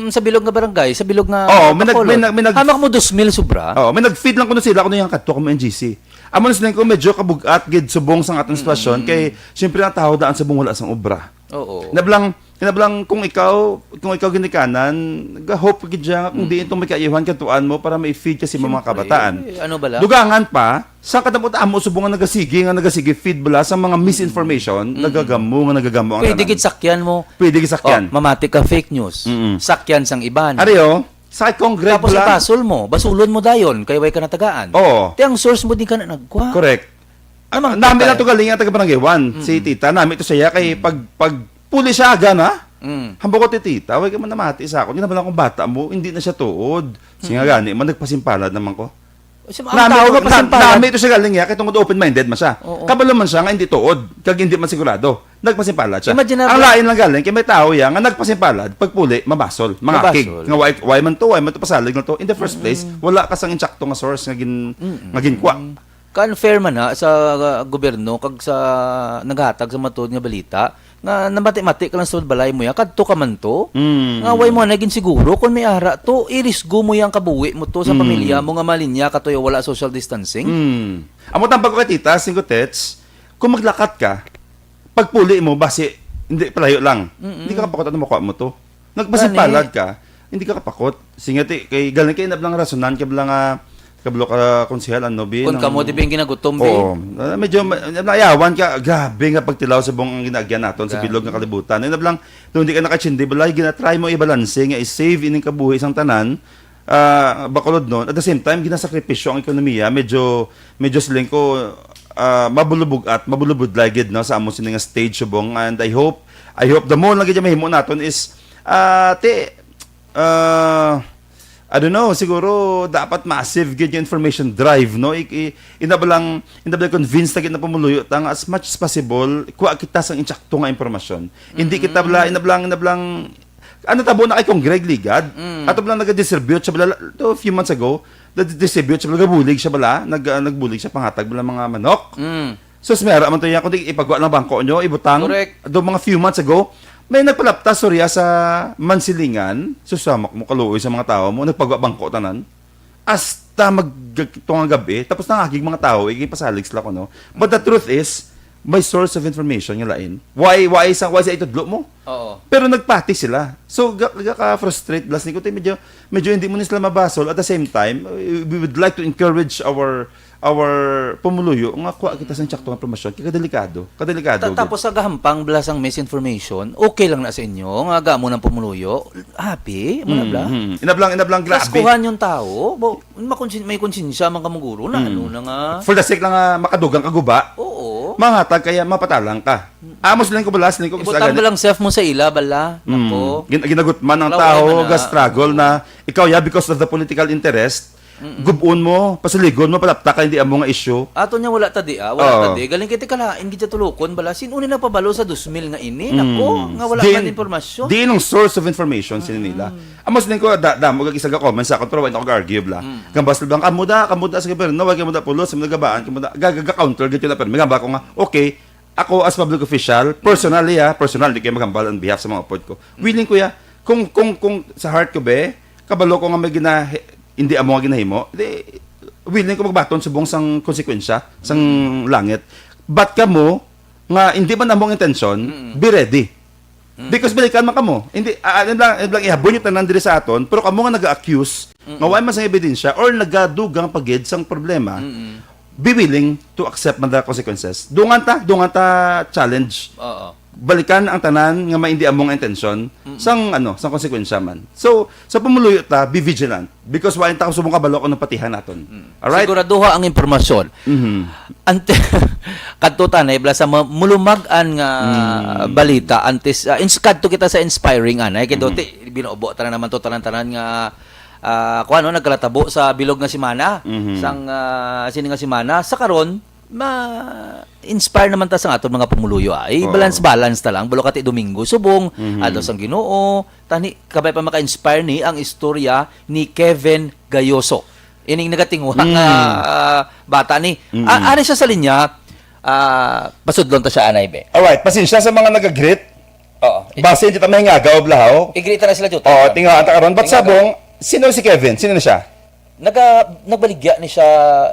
Sa bilog nga barangay, sa bilog nga Oo, may nag- Hamak mo 2,000 sobra. May nag-feed lang ko na sila ko na yung kadto ko mo NGC. Amo na sila ko medyo kabugat gid subong sang atong sitwasyon kay syempre ang tao daan sa bung wala sang obra. Oo. Kinablang kung ikaw ginikanan, ga-hope gid siya kung di itong may kaayuhan katuan mo para mai-feed kasi mga kabataan. Ano bala? Dugangan pa, sa kadamot amo subong nga nagasige feed bala sa mga misinformation, nagagamo ang Pwede tanan. gid sakyan mo. Pwede gid sakyan. Mamati ka fake news. Sakyan sang iban. Ariyo, sa Congress Tapos bala. ipasol mo, basulon mo dayon kay way ka natagaan. Oo. Ti ang source mo di ka na nagwa. Correct. Namang Nami tatay. na to galing ang taga Barangay 1. Si tita, nami to siya kay pag puli siya gana. Hambog ko ti tita, way ka man namati sa ako. Hindi naman akong bata mo, hindi na siya tuod. Singa gani, man nagpasimpalad naman ko. Ang tao ba pasimpalad? Nami ito siya galing ya, kay tungod open-minded man siya. Oo. Kabalo man siya nga hindi tuod, kag hindi man sigurado. Nagpasimpalad siya. Imagine Ang lain lang galing, kay may tao ya, nga nagpasimpalad, pagpuli, mabasol, mangakig. Mabasol. Nga why man to pasalig na to. In the first place, wala ka sang insakto nga source nga ginkuha. Kan-fair man ha sa gobyerno kag sa naghatag sa matod nga balita nga namati-mati ka lang sa balay mo yan kadto ka man to. Nga way mo naging siguro kung may ara to irisgo mo yang kabuhi mo to sa pamilya mo nga malinya katoy wala social distancing. Amo tambag ko kay tita, singotets, kung maglakat ka, pagpuli mo base hindi palayo lang. Hindi ka kapakot mo ko mo to. Nagpasimpalad ka. hindi ka kapakot. Singati kay galing kay nablang rasonan kay blang kablo ka konsehal ano bi. Kung kamo di ba yung ginagutom, be? Oo. Medyo nayawan ka. Grabe nga pagtilaw sa buong ginagyan naton sa bilog nga kalibutan. Ay nablang kung hindi ka nakachindi balay ginatry mo i-balance nga i-save ining kabuhi isang tanan. Bakulod nun. At the same time ginasakripisyo ang ekonomiya. Medyo siling ko mabulubog at mabulubod lagid no sa amo sining nga stage subong, and I hope the more lagi mahimo naton is I don't know, siguro dapat massive gid yung information drive, no? Inabalang convinced na pamuluyo tang as much as possible kuha kita sang insakto nga impormasyon. Hindi kita inablang ano tabo na kay Kong Greg Ligad. Ato blang nag-distribute siya bala a few months ago. Nag-distribute siya bala, bulig siya bala, nagbulig siya panghatag bala mga manok. So smera man to ya kundi ipagwa ng bangko nyo, ibutang. Correct. Do mga few months ago, may nagpalapta storya sa Mansilingan, susamak mo kaluoy sa mga tao mo, nagpagwa bangko tanan. Hasta magtungang gabi, tapos nangagig mga tao, ikipasalig sila ko, no? But the truth is, may source of information yung lain. Why sa itudlo mo? Oo. Pero nagpati sila. So, ka-frustrate, blas ni ko, medyo hindi mo sila mabasol. At the same time, we would like to encourage our pumuluyo nga kuha kita sa insakto nga promosyon kadelikado Tapos sa gahampang blasang misinformation, okay lang na sa inyo nga gamo ng pumuluyo, happy mo na bla. Inablang Tapos grabe. kuhan yung tao, may konsensya man kamuguro na ano na nga. For the sake lang nga makadugang kaguba, Oo. mangatag kaya mapatalang ka. Amos lang ko balas ko Ibutang mo lang self mo sa ila bala. Ako. Ginagot man ng Wala, tao wala na. ga struggle na ikaw because of the political interest, gubon mo, pasaligon mo, palapta ka, hindi amo nga issue. Ato niya wala tadi wala tadi. Galing kiti kalain gid tulukon bala. Sino ni napabalo sa 2,000 nga ini? Nako, nga wala man impormasyon. Di nung source of information sila nila. Amos din ko mo isa ga comment sa kontrol wala ko argue bla. Gambas lang kamuda sa gobyerno, wag kamuda pulos, sa nagabaan, kamuda gaga counter gito na pero magamba ko nga. Okay, ako as public official, personal di kayo magambal on behalf sa mga pod ko. Willing ko kung sa heart ko be, kabalo ko nga may hindi amo nga ginahimo, willing ko magbaton sa buong sang konsekwensya, sang langit. But kamo, nga hindi man among intention, be ready. Because balikan man kamo. Hindi, lang ihabon yung tanan diri sa aton, pero kamo nga nag-accuse, nga wala man sang ebidensya, or nagadugang pagid sang problema, be willing to accept man the consequences. Dungan ta challenge. Oo. Balikan ang tanan nga hindi among intention sang konsekwensya man. So sa pumuluyo ta, be vigilant because wa ta subong kabalo ko ng patihan naton. All right? Siguraduha ang impormasyon. Ante kadto tanay bla sa mulumag-an nga balita antes kadto kita sa inspiring anay kay dote binubo tanan naman to tanan nga kuano nagkalatabo sa bilog nga simana sang sini nga simana sa karon ma-inspire naman ta sa aton mga pumuluyo ay balance ta lang bulo kati Domingo subong adlaw sang Ginoo tani kabay pa maka-inspire ni ang istorya ni Kevin Gayoso ining nagatingwa nga bata ni ari siya sa linya pasudlon ta siya anay be. Alright, pasensya sa mga nag-greet. Oo. Base hindi ta mahingagaw blahaw. Igrita na sila jud. Tinga ata karon but sabong sino si Kevin? Sino na siya? Nagbaligya ni siya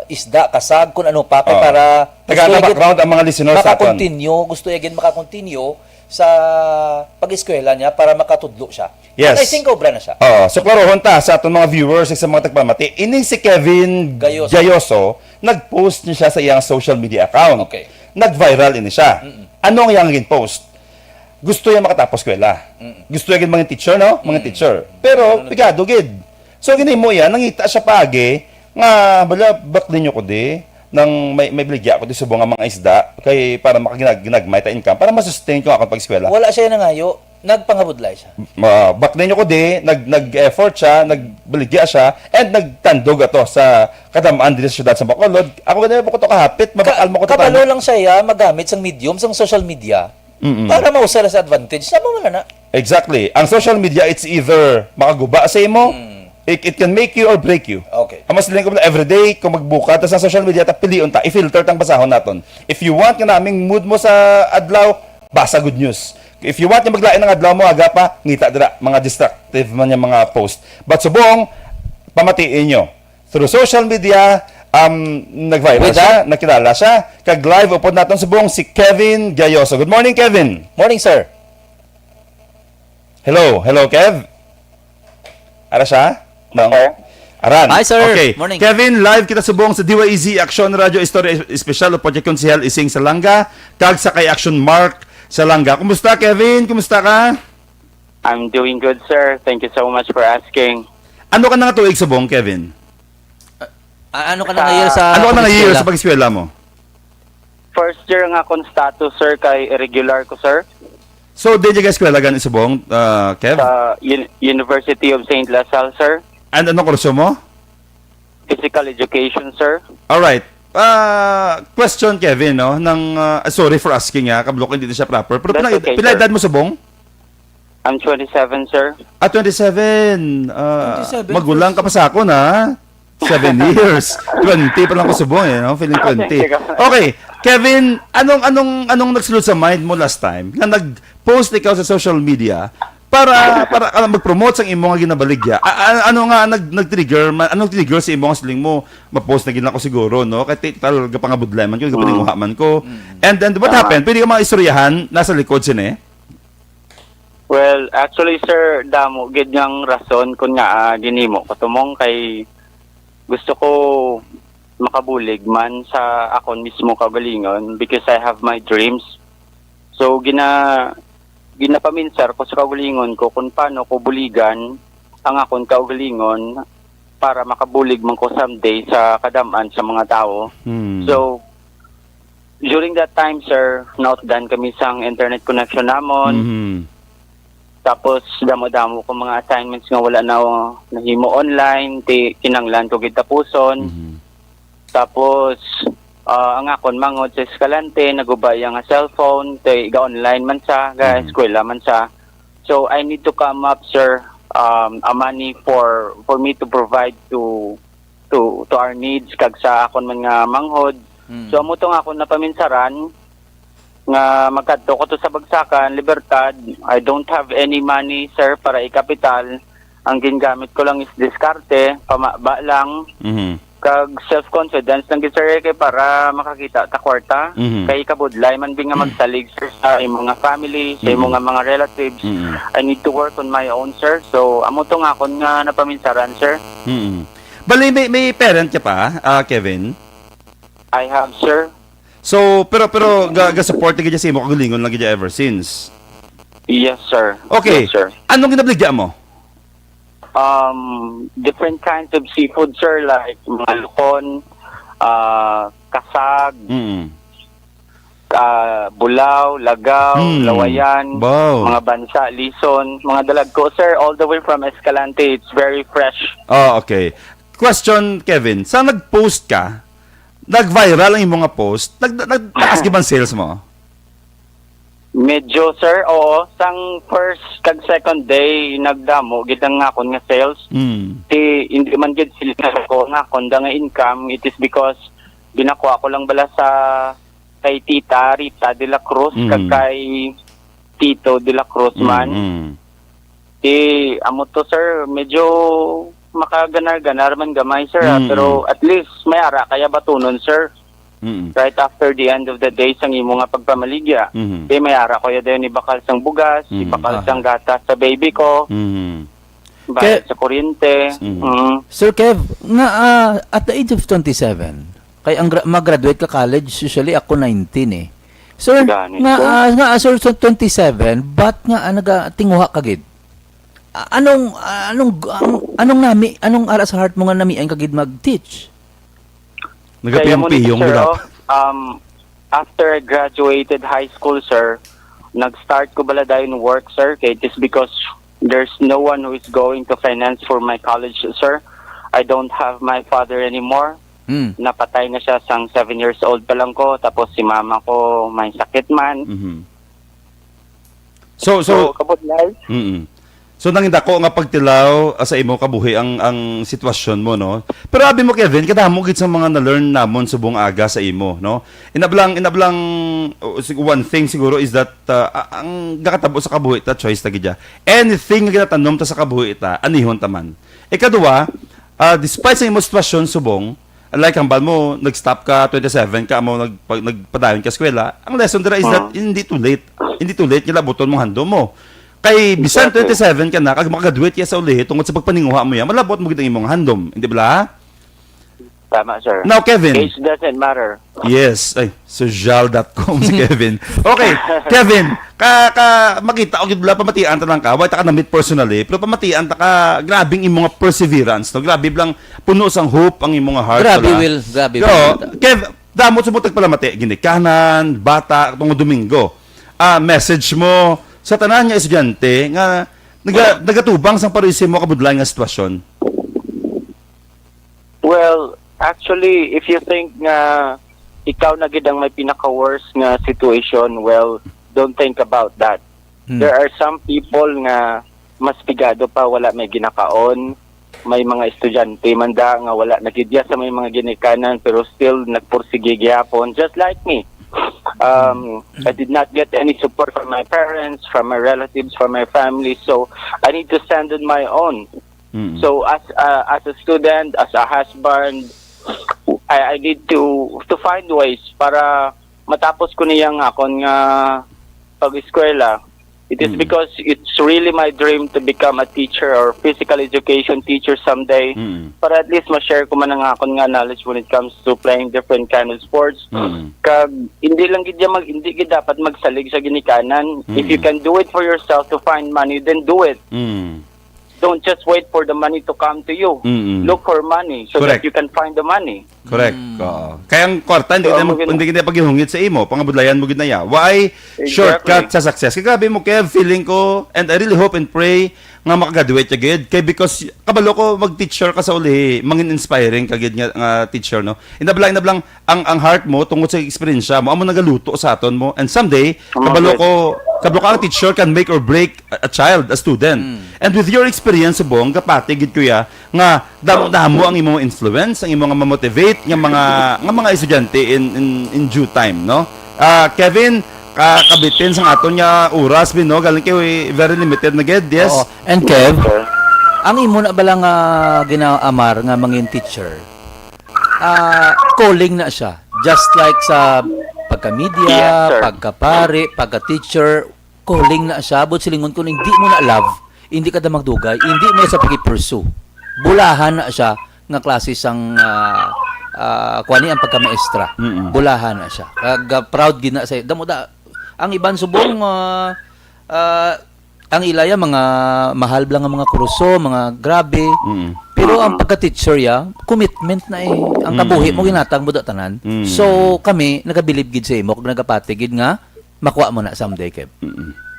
isda kasag kun ano pa kay para Taga background ang mga listeners sa aton. Gusto again maka-continue sa pag-eskwela niya para makatudlo siya. Yes. Ay sing cobra na siya. So klarohon ta sa aton mga viewers sa mga tagpamati. Ining si Kevin Gayoso, nag-post niya siya sa iyang social media account. Okay. Nag-viral ini siya. Ano ang iyang post? Gusto niya makatapos eskwela. Gusto niya mga teacher, no? Mga teacher. Pero pigado gid. So gini mo yan, nangita siya pagi nga bala bakli nyo ko di nang may biligya ko di subong nga mga isda kay para makaginagmay ta income para masustain ko ako pag eskwela. Wala siya nangayo, nagpangabudlay siya. Bakli nyo ko di nag-effort siya, nagbaligya siya and nagtandog ato sa kadamaan diri sa syudad sa Bacolod. Ako ganun po ko to kahapit, mabakal mo ko to. Kabalo lang siya magamit sang medium sang social media para mausara sa advantage. Sama mo na. Exactly. Ang social media it's either makaguba sa imo it can make you or break you. Okay. Mas din ko everyday kung magbuka ta sa social media ta pilion ta i-filter tang basahon naton. If you want nga naming mood mo sa adlaw, basa good news. If you want nga maglain ng adlaw mo aga pa, ngita dira mga destructive man yung mga post. But subong pamatiin nyo. Through social media, nag-viral siya, nakilala siya. Kag live upod naton subong si Kevin Gayoso. Good morning, Kevin. Morning, sir. Hello, Kev. Ara siya? No. Aran. Hi, sir. Okay. Morning. Kevin, live kita subong sa DYEZ Action Radio Story Special o Project Konsehal Ising sa Langga. Kag sa kay Action Mark sa Langga. Kumusta, Kevin? Kumusta ka? I'm doing good, sir. Thank you so much for asking. Ano ka na nga tuig subong, Kevin? Ano ka na ngayon sa Ano ka na nga year pag-eskwela? sa pag-eskwela mo? First year nga akong status, sir, kay irregular ko, sir. So, di ka eskwela gan subong, Kev? Sa University of St. Lasal, sir. And anong kurso mo? Physical education, sir. Alright. Question, Kevin, no? Sorry for asking, kablok hindi siya proper. Pero That's okay, pila sir. edad mo subong? I'm 27, sir. 27. 27, Magulang ka pa sa ako na. 7 years. 20 pa lang ko subong no? Feeling 20. Okay, Kevin, anong nagsulot sa mind mo last time? Na nag-post ikaw sa social media para mag-promote sa imong nga ginabaligya. Ano nga nag-trigger, anong trigger sa imong siling mo? Ma-post na gina ko siguro, no? Kaya talaga pangabudlay man ko, gapaninguha man ko. And then what happened? Pwede ka mga istoryahan nasa likod sine? Well, actually, sir, damo, gid niyang rason kung nga ginimo ko tumong kay gusto ko makabulig man sa akon mismo kagalingon because I have my dreams. So, ginapaminsar ko sa kagalingon ko kung paano ko buligan ang akon kagalingon para makabulig man ko someday sa kadaman sa mga tao. So, during that time, sir, nautdan kami sang internet connection namon. Tapos damo-damo ko mga assignments nga wala na nahimo online, kinanglan ko gid tapuson. Tapos ang akon mangod sa Escalante, nagubay nga cellphone, iga online man sa, ga eskwela man sa. So I need to come up, sir, a money for me to provide to our needs kag sa akon man nga manghod. So amo tong akon napaminsaran nga magkadto ko to sa Bagsakan, Libertad. I don't have any money, sir, para ikapital. Ang gingamit ko lang is diskarte, pamaba lang, kag self-confidence ng sir kay para makakita ta kwarta. Kay kabudlay man bi nga magsalig, sir, sa imong nga family, sa imong nga mga relatives. I need to work on my own, sir. So amo to nga akon nga napaminsaran, sir. Bali, may parent ka pa, Kevin? I have, sir. So, pero ga-support ka dyan sa imo kagalingon lang dyan ever since. Yes, sir. Okay. Yes, sir. Anong ginabligya mo? Different kinds of seafood, sir, like mga lukon, kasag, bulaw, lagaw, lawayan, Wow. mga bansa, lison, mga dalag ko, sir, all the way from Escalante. It's very fresh. Oh, okay. Question, Kevin. Saan nag-post ka? Nag-viral ang imong nga post? Nagtaas giban sales mo? Medyo, sir, oo. Sang first kag second day, nagdamo, gitang nga akon nga sales. Hindi man gid sila ko nga konda nga income. It is because binakuha ko lang bala sa kay Tita Rita de la Cruz kag kay Tito de la Cruz man. Amo to, sir, medyo makaganar-ganar man gamay, sir, pero at least may ara kaya batunon, sir. Right after the end of the day sang imo nga pagpamaligya. May ara ko ya dayon ibakal sang bugas, ibakal sang gatas sa baby ko. Bayad sa kuryente. Sir Kev, nga at the age of 27, kay ang mag-graduate ka college, usually ako 19 eh. Sir, Ganito. nga sir, 27, ba't nga nagatinguha ka gid? Anong ara sa heart mo nga nami ang kagid mag-teach? Nagapiyong-piyong sir, gilap. after I graduated high school, sir, nag-start ko bala dayon work, sir, kay it is because there's no one who is going to finance for my college, sir. I don't have my father anymore. Napatay na siya sang 7 years old pa lang ko, tapos si mama ko may sakit man. So kabudlay. So nanginda ko nga pagtilaw sa imo kabuhi ang sitwasyon mo, no. Pero abi mo, Kevin, kadamo gid sa mga na-learn namon subong aga sa imo, no. Inablang one thing siguro is that ang gakatabo sa kabuhi ta choice ta gid. Anything nga ginatanom ta sa kabuhi ta anihon ta man. Ikaduha, despite sa imo sitwasyon subong, like ang bal mo nag-stop ka 27 ka mo nagpadayon ka eskwela, ang lesson dira is that hindi too late. Hindi too late kila buton mong hando mo. Kay bisan Exactly. 27 ka na, kag makagraduate ka sa uli, tungod sa pagpaninguha mo yan, malabot mo gid ang imong handom, hindi ba? Tama, sir. Now, Kevin. Age doesn't matter. Yes, ay, social.com si Kevin. Okay, Kevin, makita og gid pamatian ta lang ka, wa ta ka na-meet personally, pero pamatian ta ka, grabing imong perseverance, no? Grabe lang puno sang hope ang imong heart. Grabe, pala. Will. Grabe, Pero, Will. Kev, damot sa mutag palamati, ginikanan, bata, tungod Domingo. Message mo sa tanan nga estudyante nga nagatubang sang parisi mo kabudlay nga sitwasyon. Well, actually, if you think nga ikaw na gid ang may pinaka-worst nga situation, well, don't think about that. There are some people nga mas pigado pa, wala may ginakaon, may mga estudyante manda nga wala nagidya sa may mga ginikanan pero still nagpursige gyapon, just like me. I did not get any support from my parents, from my relatives, from my family, so I need to stand on my own. So as a student, as a husband, I need to find ways para matapos ko niyang akon nga pag-eskwela. It is because it's really my dream to become a teacher or physical education teacher someday. Para at least ma-share ko man ang akon nga knowledge when it comes to playing different kind of sports. Kag hindi lang gid hindi gid dapat magsalig sa ginikanan. If you can do it for yourself to find money, then do it. Don't just wait for the money to come to you. Look for money so Correct. that you can find the money. Correct. Oo. Kaya ang kwarta, hindi So, kita paghihungit sa imo, pangabudlayan mo gid na ya. Why? Shortcut sa success. Kaya grabe mo, Kev, feeling ko, and I really hope and pray nga makagraduate ka gid. Kay because, kabalo ko, mag-teacher ka sa uli, mangin inspiring ka gid nga teacher, no? Inablang, ang heart mo, tungkol sa experience mo, amo nagaluto sa aton mo, and someday, kabalo ko ang teacher can make or break a child, a student. And with your experience, Bong, kapati, gid kuya, nga damo ang imong influence, ang imong ma-motivate ng mga estudyante in due time, no? Kevin, kabitin sang aton nga oras no, galing kay very limited na gid, yes. Oo. And Kev, ang imo na bala nga ginaamar nga mangin teacher. Calling na siya. Just like sa pagka-media, Yes, sir. pagka-pare, pagka-teacher, calling na siya. But silingon ko, hindi mo na love, hindi ka na magdugay, hindi mo sa pag-pursue. Bulahan na siya nga klase sang kuani ang pagka-maestra. Bulahan na siya. Proud gid na sa damo da. Ang iban subong ang ilaya mga mahal lang ang mga kurso, mga grabe. Pero ang pagka-teacher ya, commitment na eh. Ang kabuhi mo ginatang mo da tanan. So kami nagabilib gid sa imo, kag nagapatigid nga makuha mo na someday, Kev.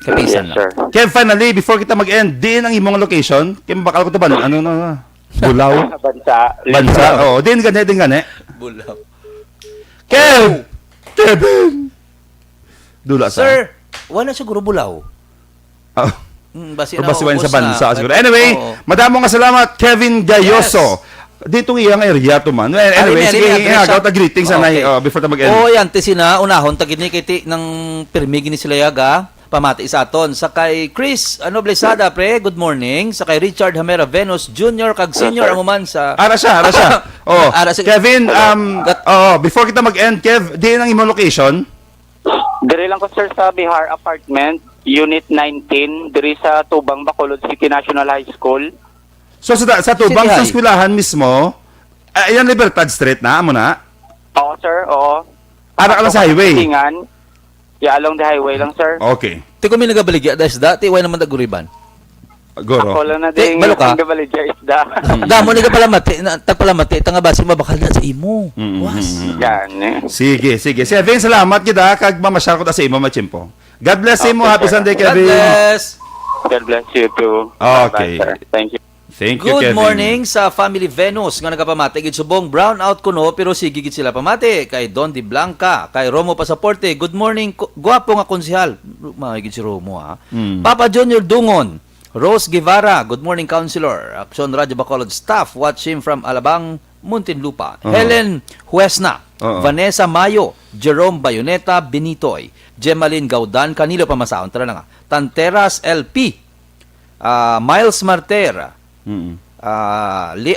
Kapisan Yes, sir. lang. Kev, finally, before kita mag-end, din ang imong location. Kaya bakal ko to ba? Ano na? Bulaw? Bansa? Oo, din gani. Bulaw. Kev! Kevin! Dula sa? Sir, wala siguro bulaw. Basi Pabasiwan sa ubos na. bansa siguro. Anyway, Oo. madamo nga salamat, Kevin Gayoso. Dito iyang area to man. Well, anyway, sige, ingagaw ta greetings Okay. before ta mag-end. Yan, tisina, unahon, tagini kiti ng pirmigi ni sila yaga, pamati sa aton. Sa kay Chris Anoblesada, pre, good morning. Sa kay Richard Hamera Venus Jr., kag senior amuman sa... Ara siya. Oh, Ara siya. Kevin, before kita mag-end, Kev, di ang imong location. Diri lang ko, sir, sa Bihar Apartment, Unit 19, diri sa Tubang, Bacolod City National High School. So sa tubang City sa High. eskwelahan mismo, ayan Libertad Street na, amo na? Oo, sir, oo. Ara ka lang sa highway. Tingan. Yeah, along the highway lang, sir. Okay. Ti ko mi nagabaligya, dahil dati, way naman taguriban. Goro. Ako lang na ding Balo ka? gabalidya isda. Damo ni tagpalamati, tanga basi mabakal na sa imo. Was. Yan, eh. Sige. Kevin, salamat kita kag mamasyal ko ta sa imo machimpo. God bless mo. Okay, Happy sir. Sunday, God Kevin. bless. God bless you too. Okay. Bye, sir. Thank you. Thank you, Good Kevin. morning sa Family Venus nga nagapamati gid subong brownout kuno pero sige gid sila pamati kay Don Di Blanca, kay Romo Pasaporte. Good morning, gwapo nga konsehal. Mahigit si Romo ha. Papa Junior Dungon, Rose Guevara, good morning Councilor. Action Radio Bacolod staff watching from Alabang, Muntinlupa. Helen Huesna, Vanessa Mayo, Jerome Bayoneta Benitoy, Gemaline Gaudan, kanilo pamasaon tara na nga. Tanteras LP, Miles Martera,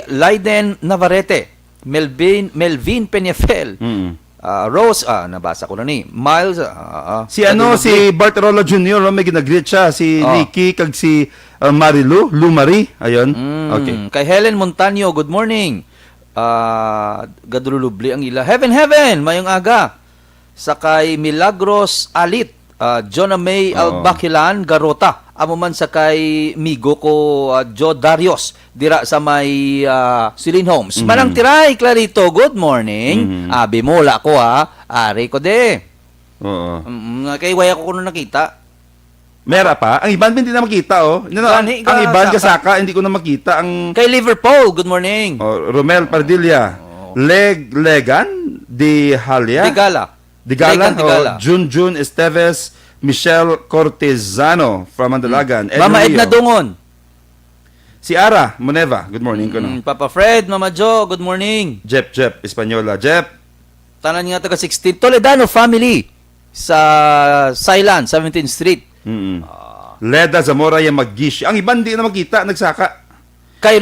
Leiden Navarrete, Melvin Peñafel, Rose, nabasa ko na ni. Miles, Si si Bartololo Jr., may ginagreet siya. Si Ricky, kag si Marilu, Lumari. Ayun. Okay. Kay Helen Montaño, good morning. Gadululubli ang ila. Heaven, mayong aga. Sa kay Milagros Alit, Jonah May Albakilan, Garota. Amo man sa kay Migo ko, Joe Darius, dira sa may Silin Homes. Manang tiray, Clarito, good morning. Abi mo, la ko ari ko de. Oo. Kay waya ko kuno nakita. Mera pa. Ang iban hindi na makita, oh. Gani, Ang iban kasaka, hindi ko na makita. Ang Kay Liverpool, good morning. Romel Pardilla. Legan, Di Halia. Digala. Digala. Legan Digala. Jun Esteves, Michelle Cortezano from Mandalagan. Mama Eddie Edna Rio. Dungon. Si Ara Moneva. Good morning ko no. Papa Fred, Mama Jo, good morning. Jep Espanyola. Jep. Tanan nga taga 16 Toledano family sa Silan, 17th Street. Leda Zamora yung Magish. Ang iban di na makita, nagsaka. Kay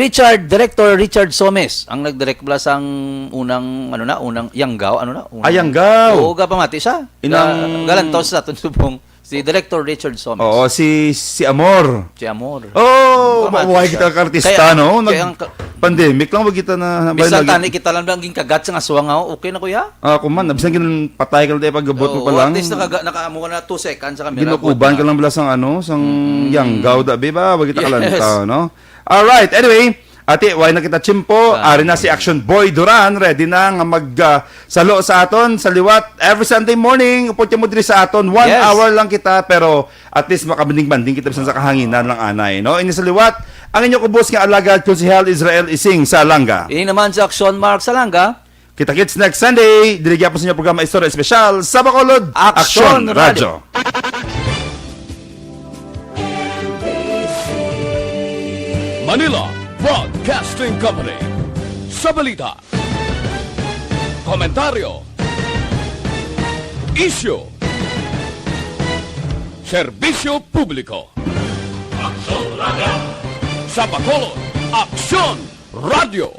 Director Richard Somes, ang nagdirect plus ang unang Yanggaw, Ayanggaw. Oo, pamati siya. Galantos sa atong subong si Director Richard Somes. Oo, si Amor. Si Amor. Oh, Pamati mabuhay siya. kita kartista, Kaya- no? kaya Pandemic lang, wag kita na... Bisan tani kita lang ang kagat sa aswang okay na kuya? Kuman, nabisan kin patay ka lang tayo pagabot mo pa lang. At least nakaamo ka na 2 seconds sa camera. Ginukuban ka lang bala sang sang Yanggaw da, ba? Wag kita kalanta, no? Alright, anyway, ate, why na kita chimpo? Ari na si Action Boy Duran, ready na nga salo sa aton, sa liwat, every Sunday morning, upot mo diri sa aton, 1 Yes. hour lang kita, pero at least makabanding-banding kita bisan sa kahanginan lang anay, no? Ini sa liwat, ang inyo kubos nga alagad, Konsehal Israel Ising sa Langga. Ini naman si Action Mark Salanga. Kita-kits next Sunday, dirigya po sa inyo programa Istorya Espesyal sa Bacolod, Action Radio. Manila Broadcasting Company. Sa balita, komentaryo, isyu, serbisyo publiko. Sa Bacolod, Aksyon Radio.